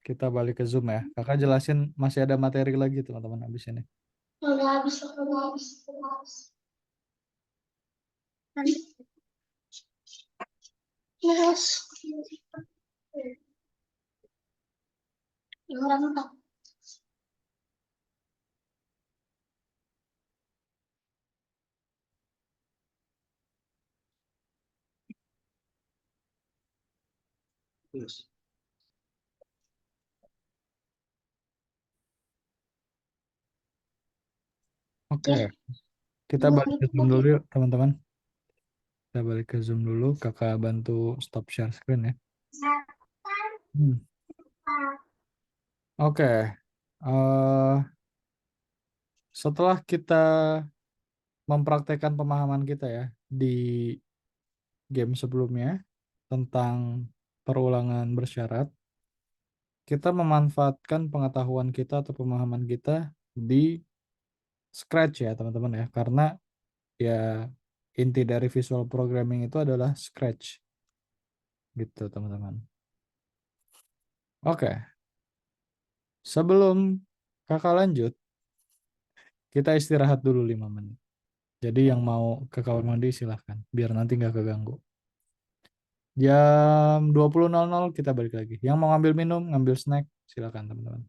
Speaker 1: Kita balik ke Zoom ya. Kakak jelasin masih ada materi lagi teman-teman habis ini.
Speaker 2: Udah habis, udah habis, udah habis. Nanti terus. Orang tak.
Speaker 1: Oke,
Speaker 2: Ya,
Speaker 1: kita
Speaker 2: dua
Speaker 1: balik
Speaker 2: menit
Speaker 1: ke Zoom
Speaker 2: lagi.
Speaker 1: dulu yuk teman-teman. Kita balik ke Zoom dulu. Kakak bantu stop share screen ya. Hmm. Oke, setelah kita mempraktekkan pemahaman kita ya di game sebelumnya tentang perulangan bersyarat, kita memanfaatkan pengetahuan kita atau pemahaman kita di Scratch ya teman-teman ya, karena ya inti dari visual programming itu adalah Scratch gitu teman-teman. Oke, sebelum kakak lanjut, kita istirahat dulu 5 menit. Jadi yang mau ke kamar mandi silahkan, biar nanti nggak keganggu. Jam 20.00 kita balik lagi. Yang mau ngambil minum, ngambil snack, silakan teman-teman.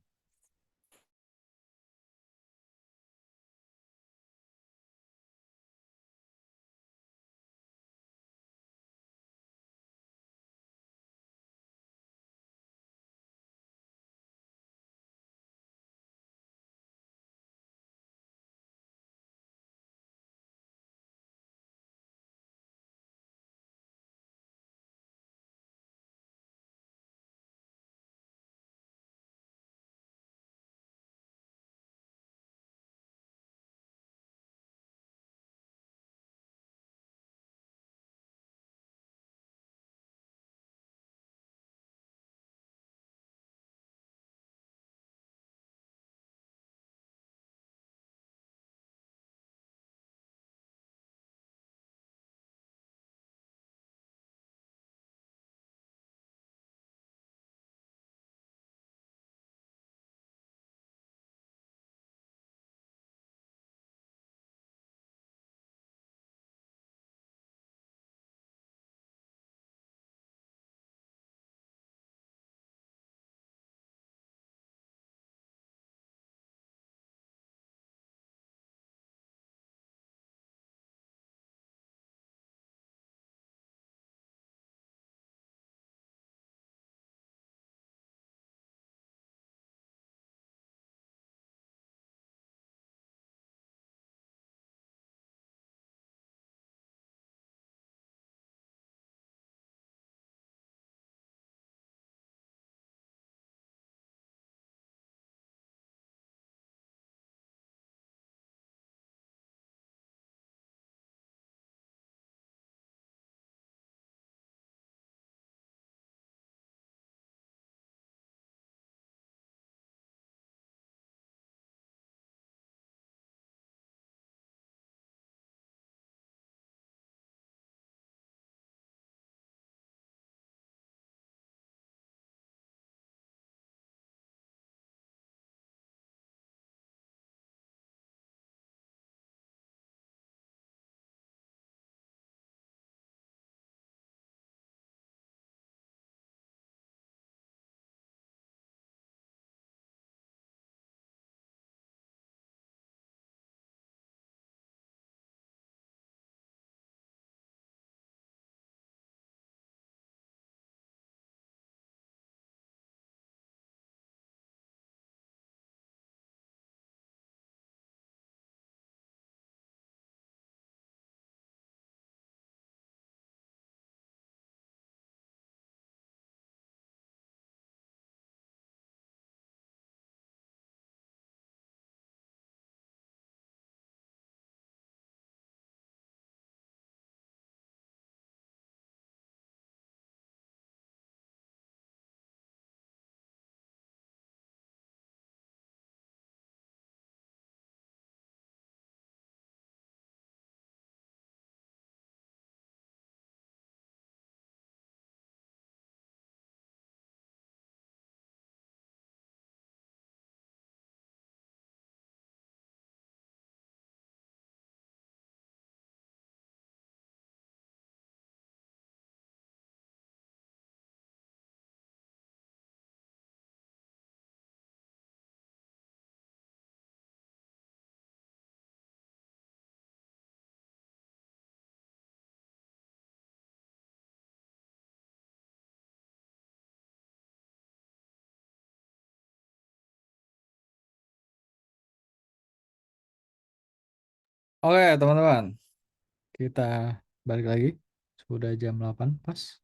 Speaker 1: Oke, teman-teman. Kita balik lagi. Sudah jam 8 pas.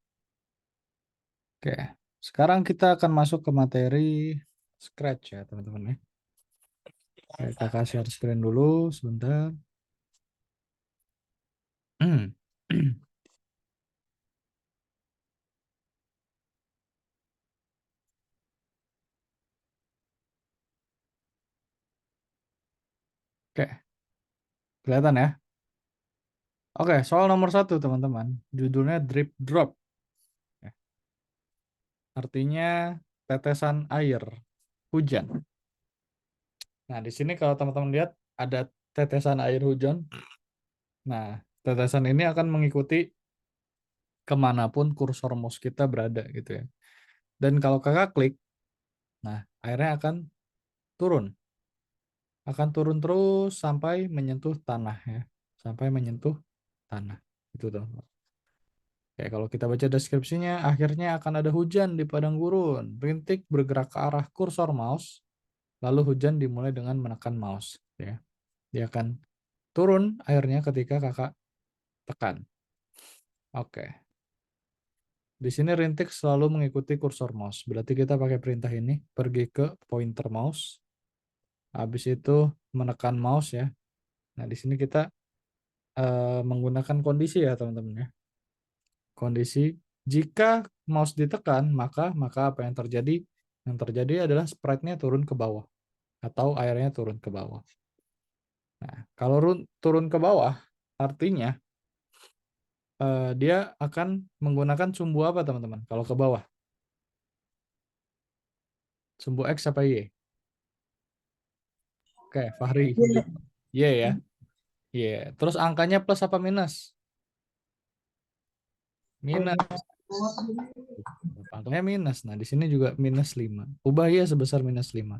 Speaker 1: Oke. Sekarang kita akan masuk ke materi Scratch ya, teman-teman ya. Oke, kakak share screen dulu sebentar. Oke, kelihatan ya? Oke, soal nomor satu, teman-teman. Judulnya Drip Drop. Ya, artinya tetesan air, hujan. Nah, di sini kalau teman-teman lihat ada tetesan air hujan. Nah, tetesan ini akan mengikuti kemanapun kursor mouse kita berada gitu ya. Dan kalau kakak klik, nah airnya turun, akan turun terus sampai menyentuh tanah ya, sampai menyentuh tanah. Itu tuh. Kayak kalau kita baca deskripsinya, akhirnya akan ada hujan di padang gurun. Rintik bergerak ke arah kursor mouse, lalu hujan dimulai dengan menekan mouse. Ya, dia akan turun airnya ketika kakak tekan. Oke. Di sini rintik selalu mengikuti kursor mouse. Berarti kita pakai perintah ini, pergi ke pointer mouse. Habis itu menekan mouse ya. Nah, di sini kita menggunakan kondisi ya, teman-teman ya. Kondisi jika mouse ditekan, maka apa yang terjadi? Yang terjadi adalah sprite-nya turun ke bawah atau airnya turun ke bawah. Nah, kalau turun ke bawah, artinya dia akan menggunakan sumbu apa, teman-teman? Kalau ke bawah, sumbu X apa Y? Oke, Fahri. Y ya. Y. Terus angkanya plus apa minus? Minus. Angkanya minus. Nah, di sini juga minus 5. Ubah Y sebesar minus 5.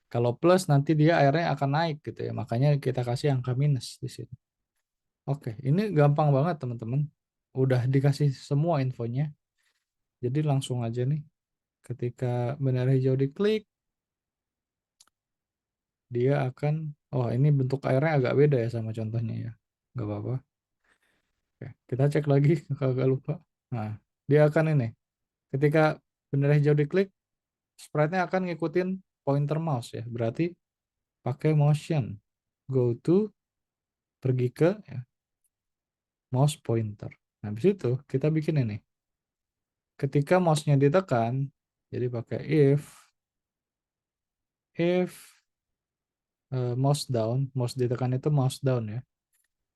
Speaker 1: Kalau plus nanti dia airnya akan naik gitu ya. Makanya kita kasih angka minus di sini. Oke, ini gampang banget teman-teman. Udah dikasih semua infonya. Jadi langsung aja nih. Ketika bendera hijau diklik, dia akan, oh ini bentuk airnya agak beda ya sama contohnya ya. Nggak apa-apa. Oke, kita cek lagi, agak lupa. Nah, dia akan ini. Ketika bendera hijau diklik, sprite-nya akan ngikutin pointer mouse ya. Berarti pakai motion. Go to, pergi ke ya, mouse pointer. Nah, habis itu kita bikin ini. Ketika mouse-nya ditekan, jadi pakai if mouse down, mouse ditekan itu mouse down ya.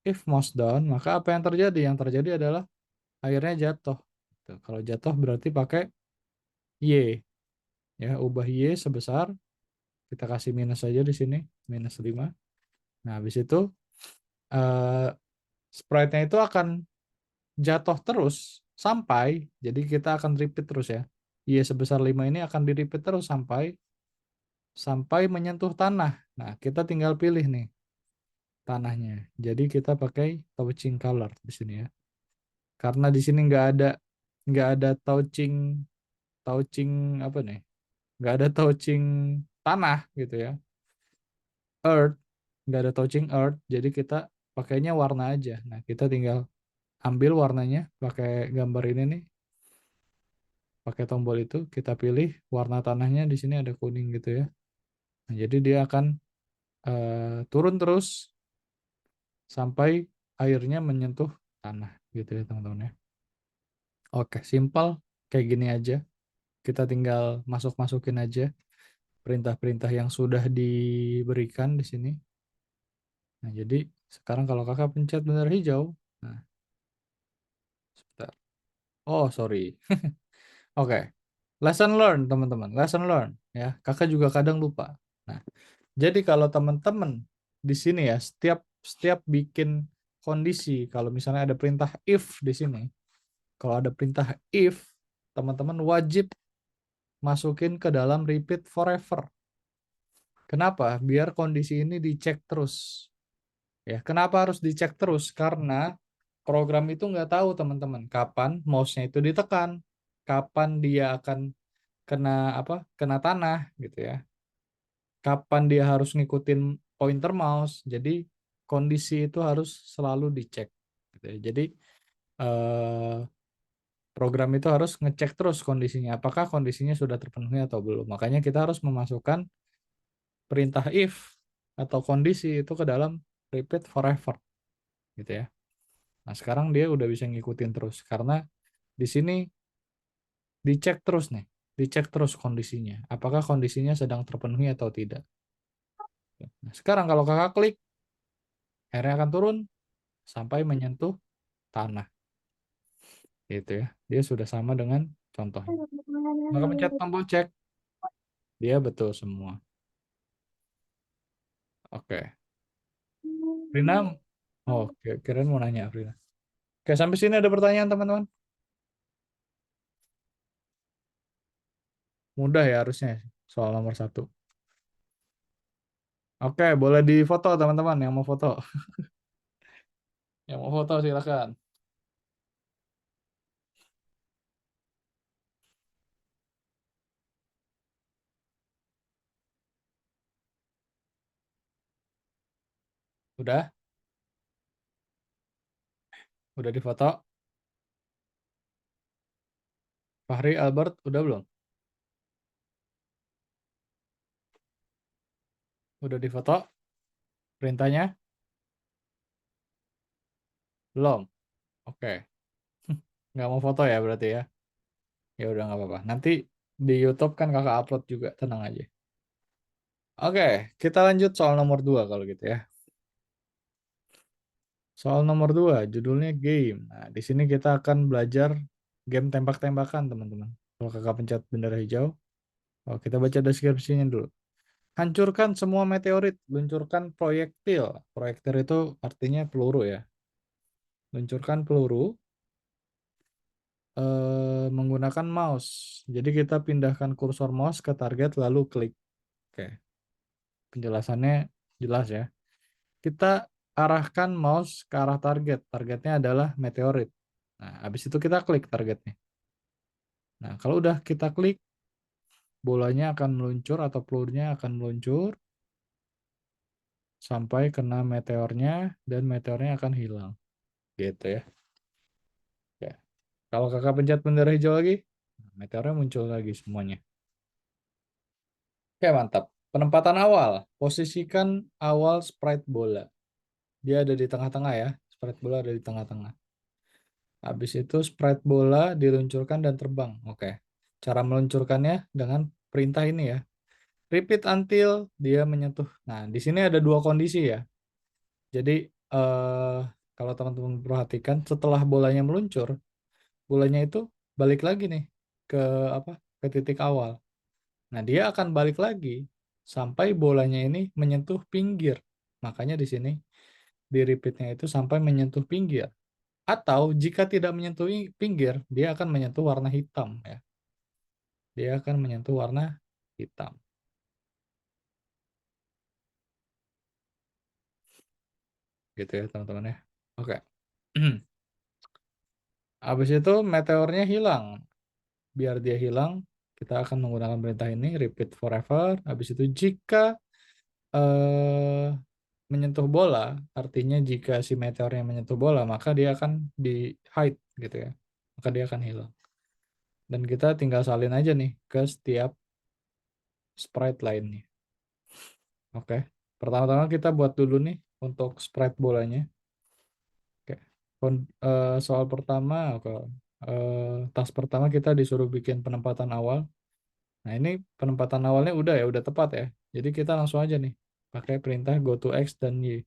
Speaker 1: If mouse down, maka apa yang terjadi? Yang terjadi adalah airnya jatuh. Tuh, kalau jatuh berarti pakai Y ya, ubah Y sebesar kita kasih minus saja di sini, minus 5. Nah, habis itu eh, sprite-nya itu akan jatuh terus sampai, jadi kita akan repeat terus ya. Y sebesar 5 ini akan di repeat terus sampai menyentuh tanah. Nah, kita tinggal pilih nih tanahnya. Jadi kita pakai touching color di sini ya. Karena di sini nggak ada touching touching apa nih? Nggak ada touching tanah gitu ya. Earth, nggak ada touching earth. Jadi kita pakainya warna aja. Nah, kita tinggal ambil warnanya pakai gambar ini nih, pakai tombol itu kita pilih warna tanahnya di sini ada kuning gitu ya. Nah, jadi dia akan turun terus sampai airnya menyentuh tanah gitu ya, teman-teman ya. Oke, simpel kayak gini aja. Kita tinggal masuk-masukin aja perintah-perintah yang sudah diberikan di sini. Nah, jadi sekarang kalau kakak pencet bendera hijau, nah, sebentar. Oh, sorry. Oke, lesson learn teman-teman, lesson learn ya. Kakak juga kadang lupa. Nah, jadi kalau teman-teman di sini ya, setiap setiap bikin kondisi, kalau misalnya ada perintah if di sini, kalau ada perintah if, teman-teman wajib masukin ke dalam repeat forever. Kenapa? Biar kondisi ini dicek terus. Ya, kenapa harus dicek terus? Karena program itu nggak tahu teman-teman kapan mouse-nya itu ditekan, kapan dia akan kena apa? Kena tanah gitu ya. Kapan dia harus ngikutin pointer mouse. Jadi kondisi itu harus selalu dicek. Gitu ya. Jadi eh, program itu harus ngecek terus kondisinya, apakah kondisinya sudah terpenuhi atau belum. Makanya kita harus memasukkan perintah if atau kondisi itu ke dalam repeat forever, gitu ya. Nah, sekarang dia udah bisa ngikutin terus karena di sini dicek terus nih, dicek terus kondisinya, apakah kondisinya sedang terpenuhi atau tidak. Nah, sekarang kalau kakak klik, airnya akan turun sampai menyentuh tanah, gitu ya. Dia sudah sama dengan contohnya. Maka pencet tombol cek, dia betul semua. Oke. Rina, oh, kirain mau nanya, Rina. Oke, sampai sini ada pertanyaan, teman-teman? Mudah ya harusnya soal nomor satu. Oke, boleh difoto, teman-teman yang mau foto. Yang mau foto, silakan. Udah? Udah difoto? Fahri, Albert, udah belum? Udah difoto? Perintahnya? Belum? Oke. Nggak mau foto ya berarti ya? Ya udah nggak apa-apa. Nanti di YouTube kan kakak upload juga, tenang aja. Oke, kita lanjut soal nomor 2 kalau gitu ya. Soal nomor 2 judulnya game. Nah, di sini kita akan belajar game tembak-tembakan, teman-teman. Kalau kakak pencet bendera hijau, oh, kita baca deskripsinya dulu. Hancurkan semua meteorit, luncurkan proyektil. Proyektil itu artinya peluru ya. Luncurkan peluru menggunakan mouse. Jadi kita pindahkan kursor mouse ke target lalu klik. Oke, penjelasannya jelas ya. Kita arahkan mouse ke arah target. Targetnya adalah meteorit. Nah, habis itu kita klik targetnya. Nah, kalau udah kita klik, bolanya akan meluncur atau pelurunya akan meluncur sampai kena meteornya dan meteornya akan hilang. Gitu ya. Oke. Kalau kakak pencet bendera hijau lagi, meteornya muncul lagi semuanya. Oke, mantap. Penempatan awal. Posisikan awal sprite bola. Dia ada di tengah-tengah ya. Sprite bola ada di tengah-tengah. Habis itu sprite bola diluncurkan dan terbang. Oke. Cara meluncurkannya dengan perintah ini ya. Repeat until dia menyentuh. Nah, di sini ada dua kondisi ya. Jadi, eh, kalau teman-teman perhatikan, setelah bolanya meluncur, bolanya itu balik lagi nih ke apa? Ke titik awal. Nah, dia akan balik lagi sampai bolanya ini menyentuh pinggir. Makanya di sini di repeatnya itu sampai menyentuh pinggir. Atau jika tidak menyentuh pinggir, dia akan menyentuh warna hitam ya. Dia akan menyentuh warna hitam. Gitu ya teman-teman ya. Oke. Habis itu meteornya hilang. Biar dia hilang, kita akan menggunakan perintah ini repeat forever. Habis itu jika eh, menyentuh bola, artinya jika si meteornya menyentuh bola, maka dia akan di hide gitu ya. Maka dia akan hilang. Dan kita tinggal salin aja nih ke setiap sprite lainnya. Oke. Pertama-tama kita buat dulu nih untuk sprite bolanya. Oke. Soal pertama, oke. Tas pertama kita disuruh bikin penempatan awal. Nah, ini penempatan awalnya udah ya, udah tepat ya. Jadi kita langsung aja nih pakai perintah go to X dan Y.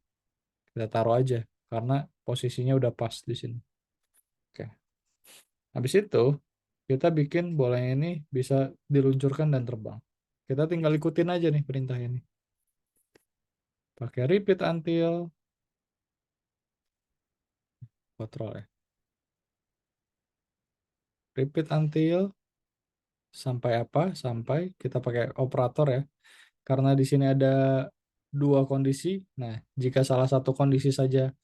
Speaker 1: Kita taruh aja karena posisinya udah pas di sini. Oke. Habis itu kita bikin bolanya ini bisa diluncurkan dan terbang. Kita tinggal ikutin aja nih perintah ini. Pakai repeat until control ya. Repeat until sampai apa? Sampai kita pakai operator ya. Karena di sini ada dua kondisi. Nah, jika salah satu kondisi saja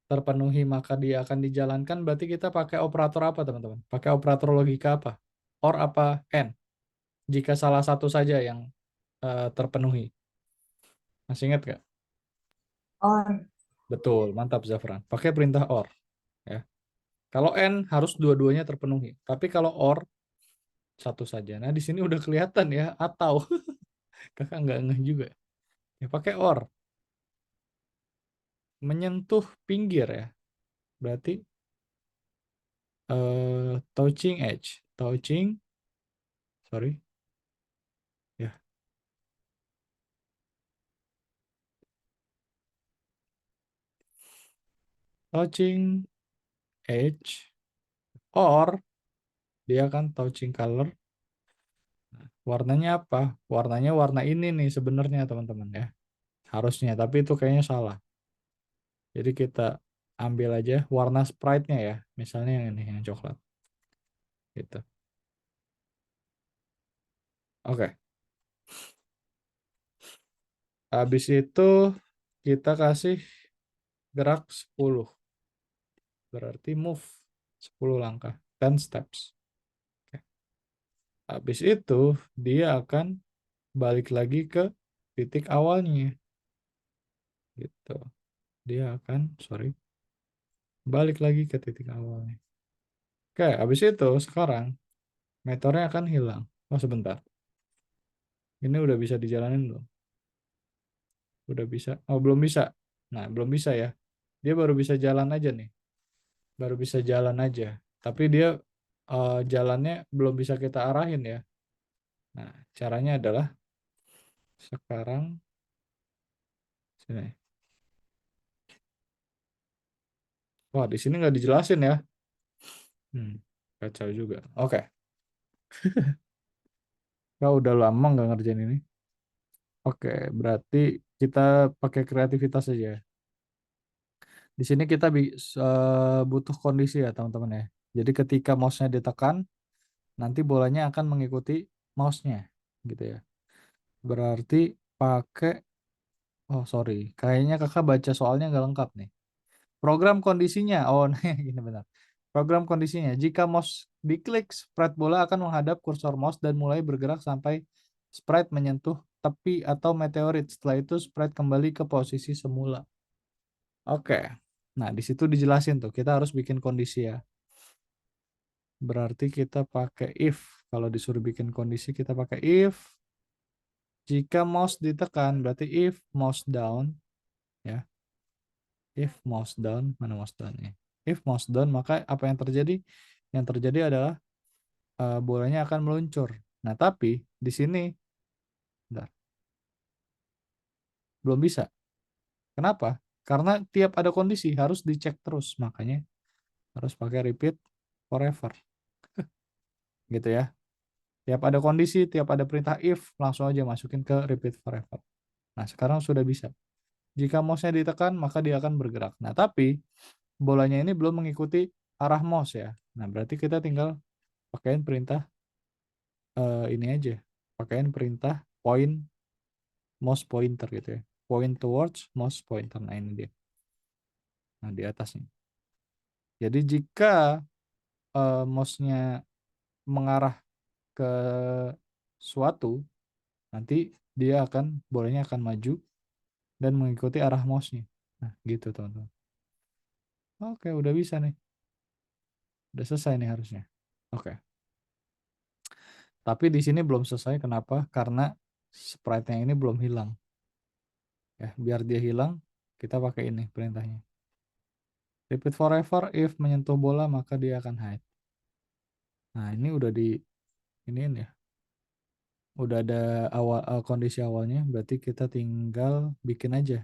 Speaker 1: terpenuhi maka dia akan dijalankan. Berarti kita pakai operator apa, teman-teman? Pakai operator logika apa? Or apa and? Jika salah satu saja yang terpenuhi. Masih ingat nggak?
Speaker 2: Or.
Speaker 1: Betul, mantap Zafran. Pakai perintah OR ya. Kalau N harus dua-duanya terpenuhi. Tapi kalau OR satu saja. Nah, di sini udah kelihatan ya, atau kakak nggak ngeh juga. Ya pakai OR. Menyentuh pinggir ya. Berarti touching edge. Touching, sorry. Ya, touching edge or dia kan touching color. Warnanya apa? Warnanya warna ini nih sebenarnya teman-teman ya. Harusnya, tapi itu kayaknya salah. Jadi kita ambil aja warna sprite-nya ya. Misalnya yang ini, yang coklat. Gitu. Oke. Habis itu kita kasih gerak 10. Berarti move 10 langkah. 10 steps. Oke. Habis itu dia akan balik lagi ke titik awalnya. Gitu. Dia akan, sorry, balik lagi ke titik awalnya. Oke, habis itu sekarang meteornya akan hilang. Oh, sebentar. Ini udah bisa dijalanin belum? Udah bisa. Oh, belum bisa. Nah, belum bisa ya. Dia baru bisa jalan aja nih. Baru bisa jalan aja. Tapi dia jalannya belum bisa kita arahin ya. Nah, caranya adalah sekarang sini. Wah, di sini nggak dijelasin ya. Hmm, kacau juga. Oke, kau udah lama nggak ngerjain ini. Oke, berarti kita pakai kreativitas aja ya. Di sini kita butuh kondisi ya teman-teman ya. Jadi ketika mouse-nya ditekan, nanti bolanya akan mengikuti mouse-nya gitu ya. Berarti pakai, oh sorry, kayaknya kakak baca soalnya nggak lengkap nih. Program kondisinya, oh nah ini benar. Program kondisinya, jika mouse diklik, sprite bola akan menghadap kursor mouse dan mulai bergerak sampai sprite menyentuh tepi atau meteorit. Setelah itu sprite kembali ke posisi semula. Oke, nah di situ dijelasin tuh, kita harus bikin kondisi ya. Berarti kita pakai if. Kalau disuruh bikin kondisi, kita pakai if. Jika mouse ditekan, berarti if mouse down, ya. If mouse down, mana mouse down ya? If mouse down, maka apa yang terjadi? Yang terjadi adalah bolanya akan meluncur. Nah, tapi di sini, bentar, belum bisa. Kenapa? Karena tiap ada kondisi harus dicek terus, makanya harus pakai repeat forever, gitu ya. Tiap ada kondisi, tiap ada perintah if, langsung aja masukin ke repeat forever. Nah, sekarang sudah bisa. Jika mouse-nya ditekan, maka dia akan bergerak. Nah, tapi bolanya ini belum mengikuti arah mouse ya. Nah, berarti kita tinggal pakaiin perintah ini aja. Pakaiin perintah point mouse pointer gitu ya. Point towards mouse pointer. Nah, ini dia. Nah, di atasnya. Jadi jika mouse-nya mengarah ke suatu, nanti dia akan bolanya akan maju dan mengikuti arah mouse-nya. Nah, gitu teman-teman. Oke, udah bisa nih. Udah selesai nih harusnya. Oke. Tapi di sini belum selesai. Kenapa? Karena sprite-nya ini belum hilang. Ya, biar dia hilang, kita pakai ini perintahnya. Repeat forever if menyentuh bola maka dia akan hide. Nah, ini udah di iniin ya. Udah ada awal kondisi awalnya, berarti kita tinggal bikin aja.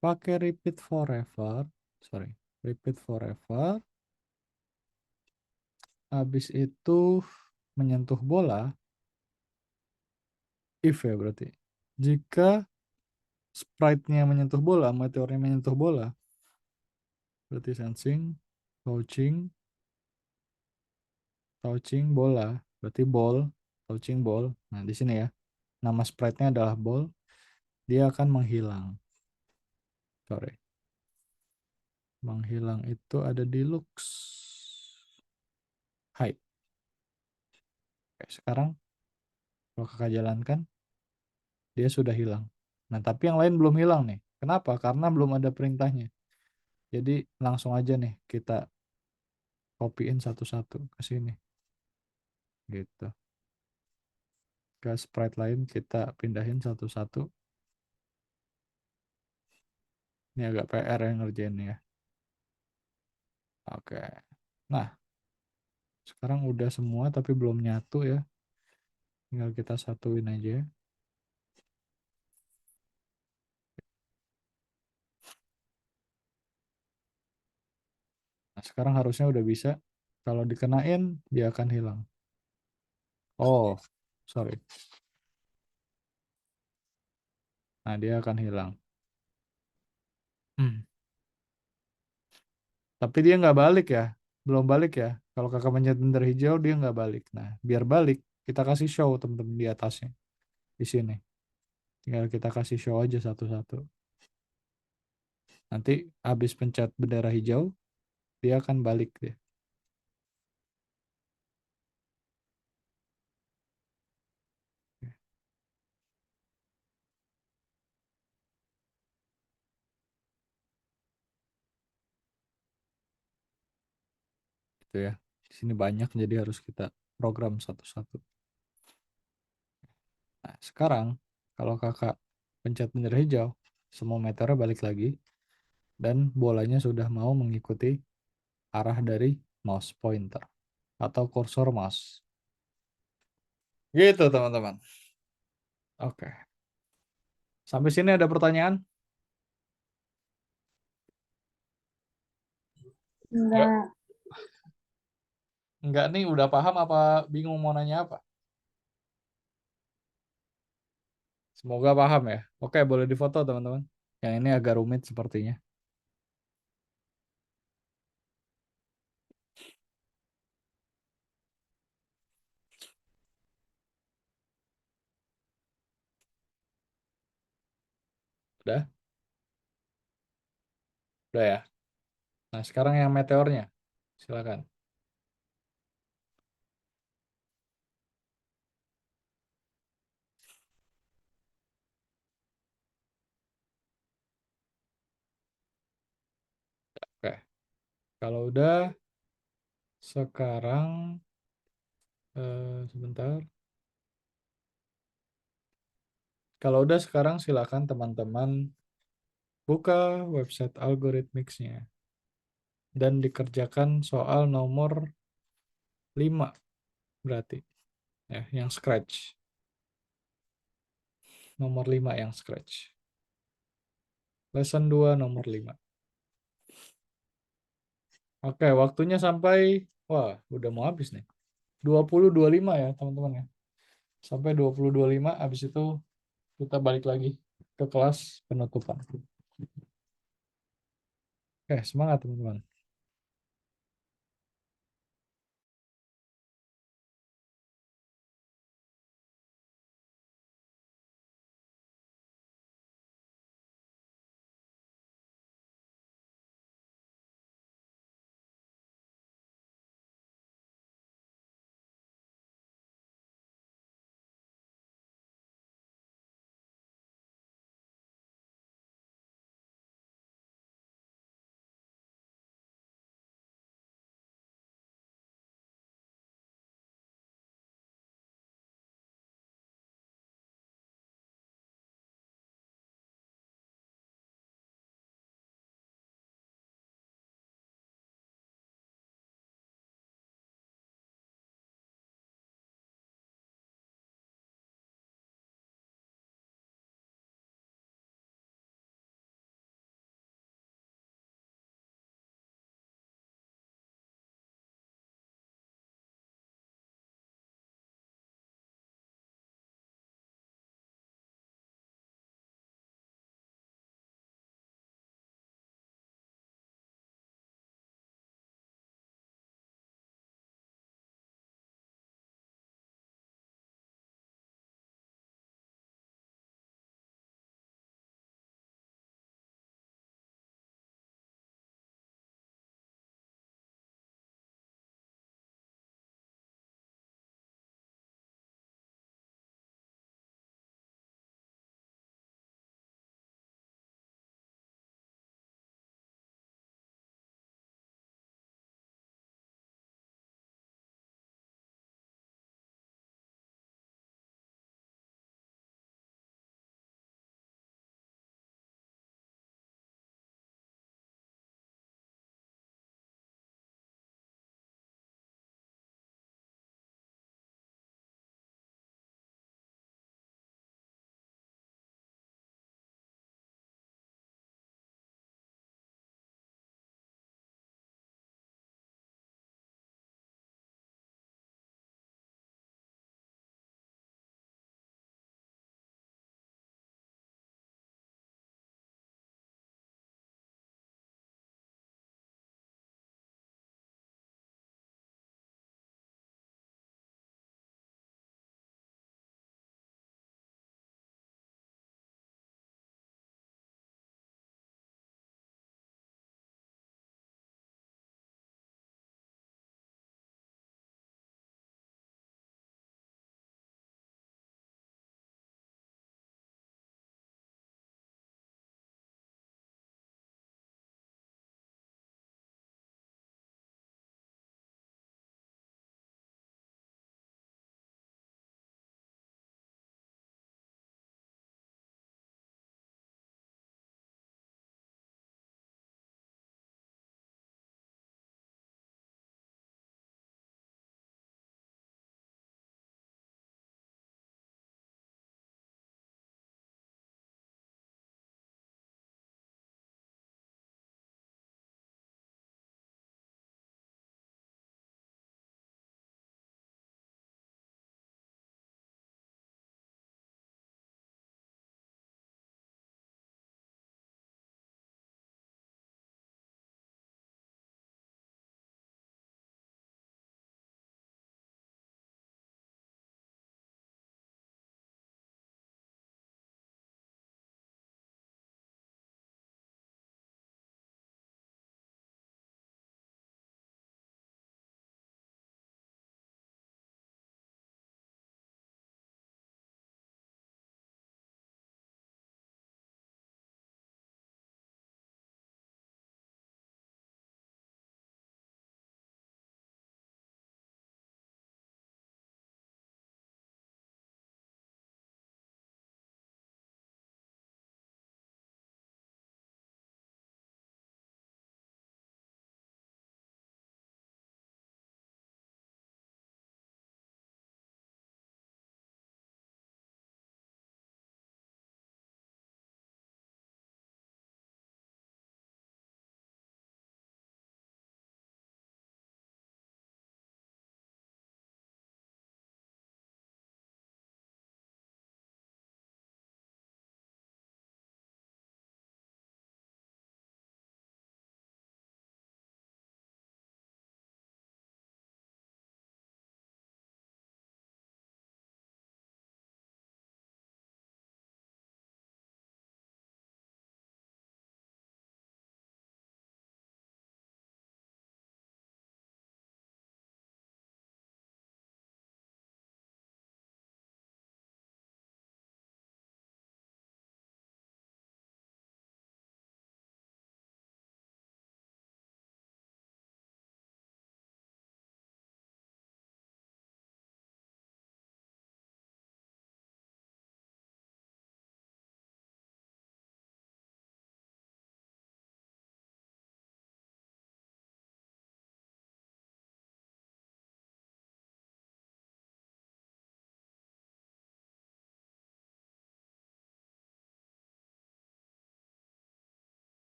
Speaker 1: Pakai repeat forever. Sorry. Repeat forever. Habis itu menyentuh bola if ya berarti. Jika sprite-nya menyentuh bola, meteornya menyentuh bola, berarti sensing, touching, touching bola, berarti ball, touching ball. Nah, di sini ya, nama sprite-nya adalah ball, dia akan menghilang. Sorry, menghilang itu ada di looks hide. Oke, sekarang kalau kakak jalankan, dia sudah hilang. Nah, tapi yang lain belum hilang nih. Kenapa? Karena belum ada perintahnya. Jadi langsung aja nih kita copyin satu-satu ke sini. Gitu. Ke sprite lain kita pindahin satu-satu. Ini agak PR yang ngerjain ya. Oke. Nah, sekarang udah semua tapi belum nyatu ya. Tinggal kita satuin aja. Nah, sekarang harusnya udah bisa. Kalau dikenain, dia akan hilang. Oh, sorry. Nah, dia akan hilang. Hmm. Tapi dia nggak balik ya. Belum balik ya. Kalau kakak pencet bendera hijau, dia nggak balik. Nah, biar balik, kita kasih show teman-teman di atasnya. Di sini. Tinggal kita kasih show aja satu-satu. Nanti habis pencet bendera hijau, dia akan balik deh. Gitu ya. Di sini banyak, jadi harus kita program satu-satu. Nah, sekarang kalau kakak pencet bendera hijau, semua meteornya balik lagi dan bolanya sudah mau mengikuti arah dari mouse pointer atau kursor mouse. Gitu teman-teman. Oke. Sampai sini ada pertanyaan? Yuk.
Speaker 2: Enggak.
Speaker 1: Enggak nih, udah paham apa bingung mau nanya apa? Semoga paham ya. Oke, boleh difoto teman-teman. Yang ini agak rumit sepertinya. Udah? Udah ya. Nah, sekarang yang meteornya. Silakan. Oke. Kalau udah, sekarang sebentar. Kalau udah sekarang silakan teman-teman buka website Algorithmics-nya dan dikerjakan soal nomor 5 berarti ya, yang scratch. Nomor 5 yang scratch. Lesson 2 nomor 5. Oke, waktunya sampai wah, udah mau habis nih. 20.25 ya, teman-teman ya. Sampai 20.25 habis itu kita balik lagi ke kelas penutupan. Oke, semangat teman-teman.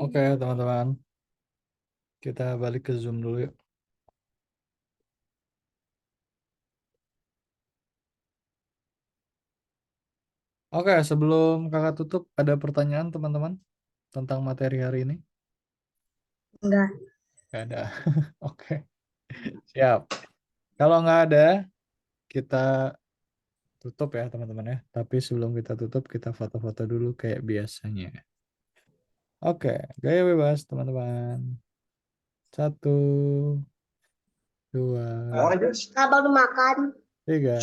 Speaker 1: Oke, teman-teman. Kita balik ke Zoom dulu yuk. Oke, sebelum kakak tutup, ada pertanyaan teman-teman tentang materi hari ini?
Speaker 2: Enggak.
Speaker 1: Nggak ada. Oke, siap. Kalau nggak ada, kita tutup ya teman-teman ya. Tapi sebelum kita tutup, kita foto-foto dulu kayak biasanya. Oke, gaya bebas teman-teman. Satu, dua,
Speaker 2: Abang makan.
Speaker 1: tiga.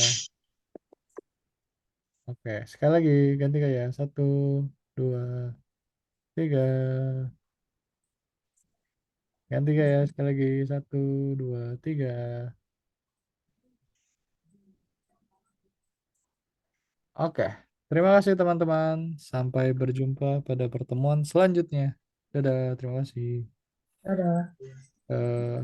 Speaker 1: Oke, sekali lagi ganti gaya. Satu, dua, tiga. Ganti gaya sekali lagi. Satu, dua, tiga. Oke, terima kasih teman-teman. Sampai berjumpa pada pertemuan selanjutnya. Dadah, terima kasih.
Speaker 2: Ada.
Speaker 1: Eh,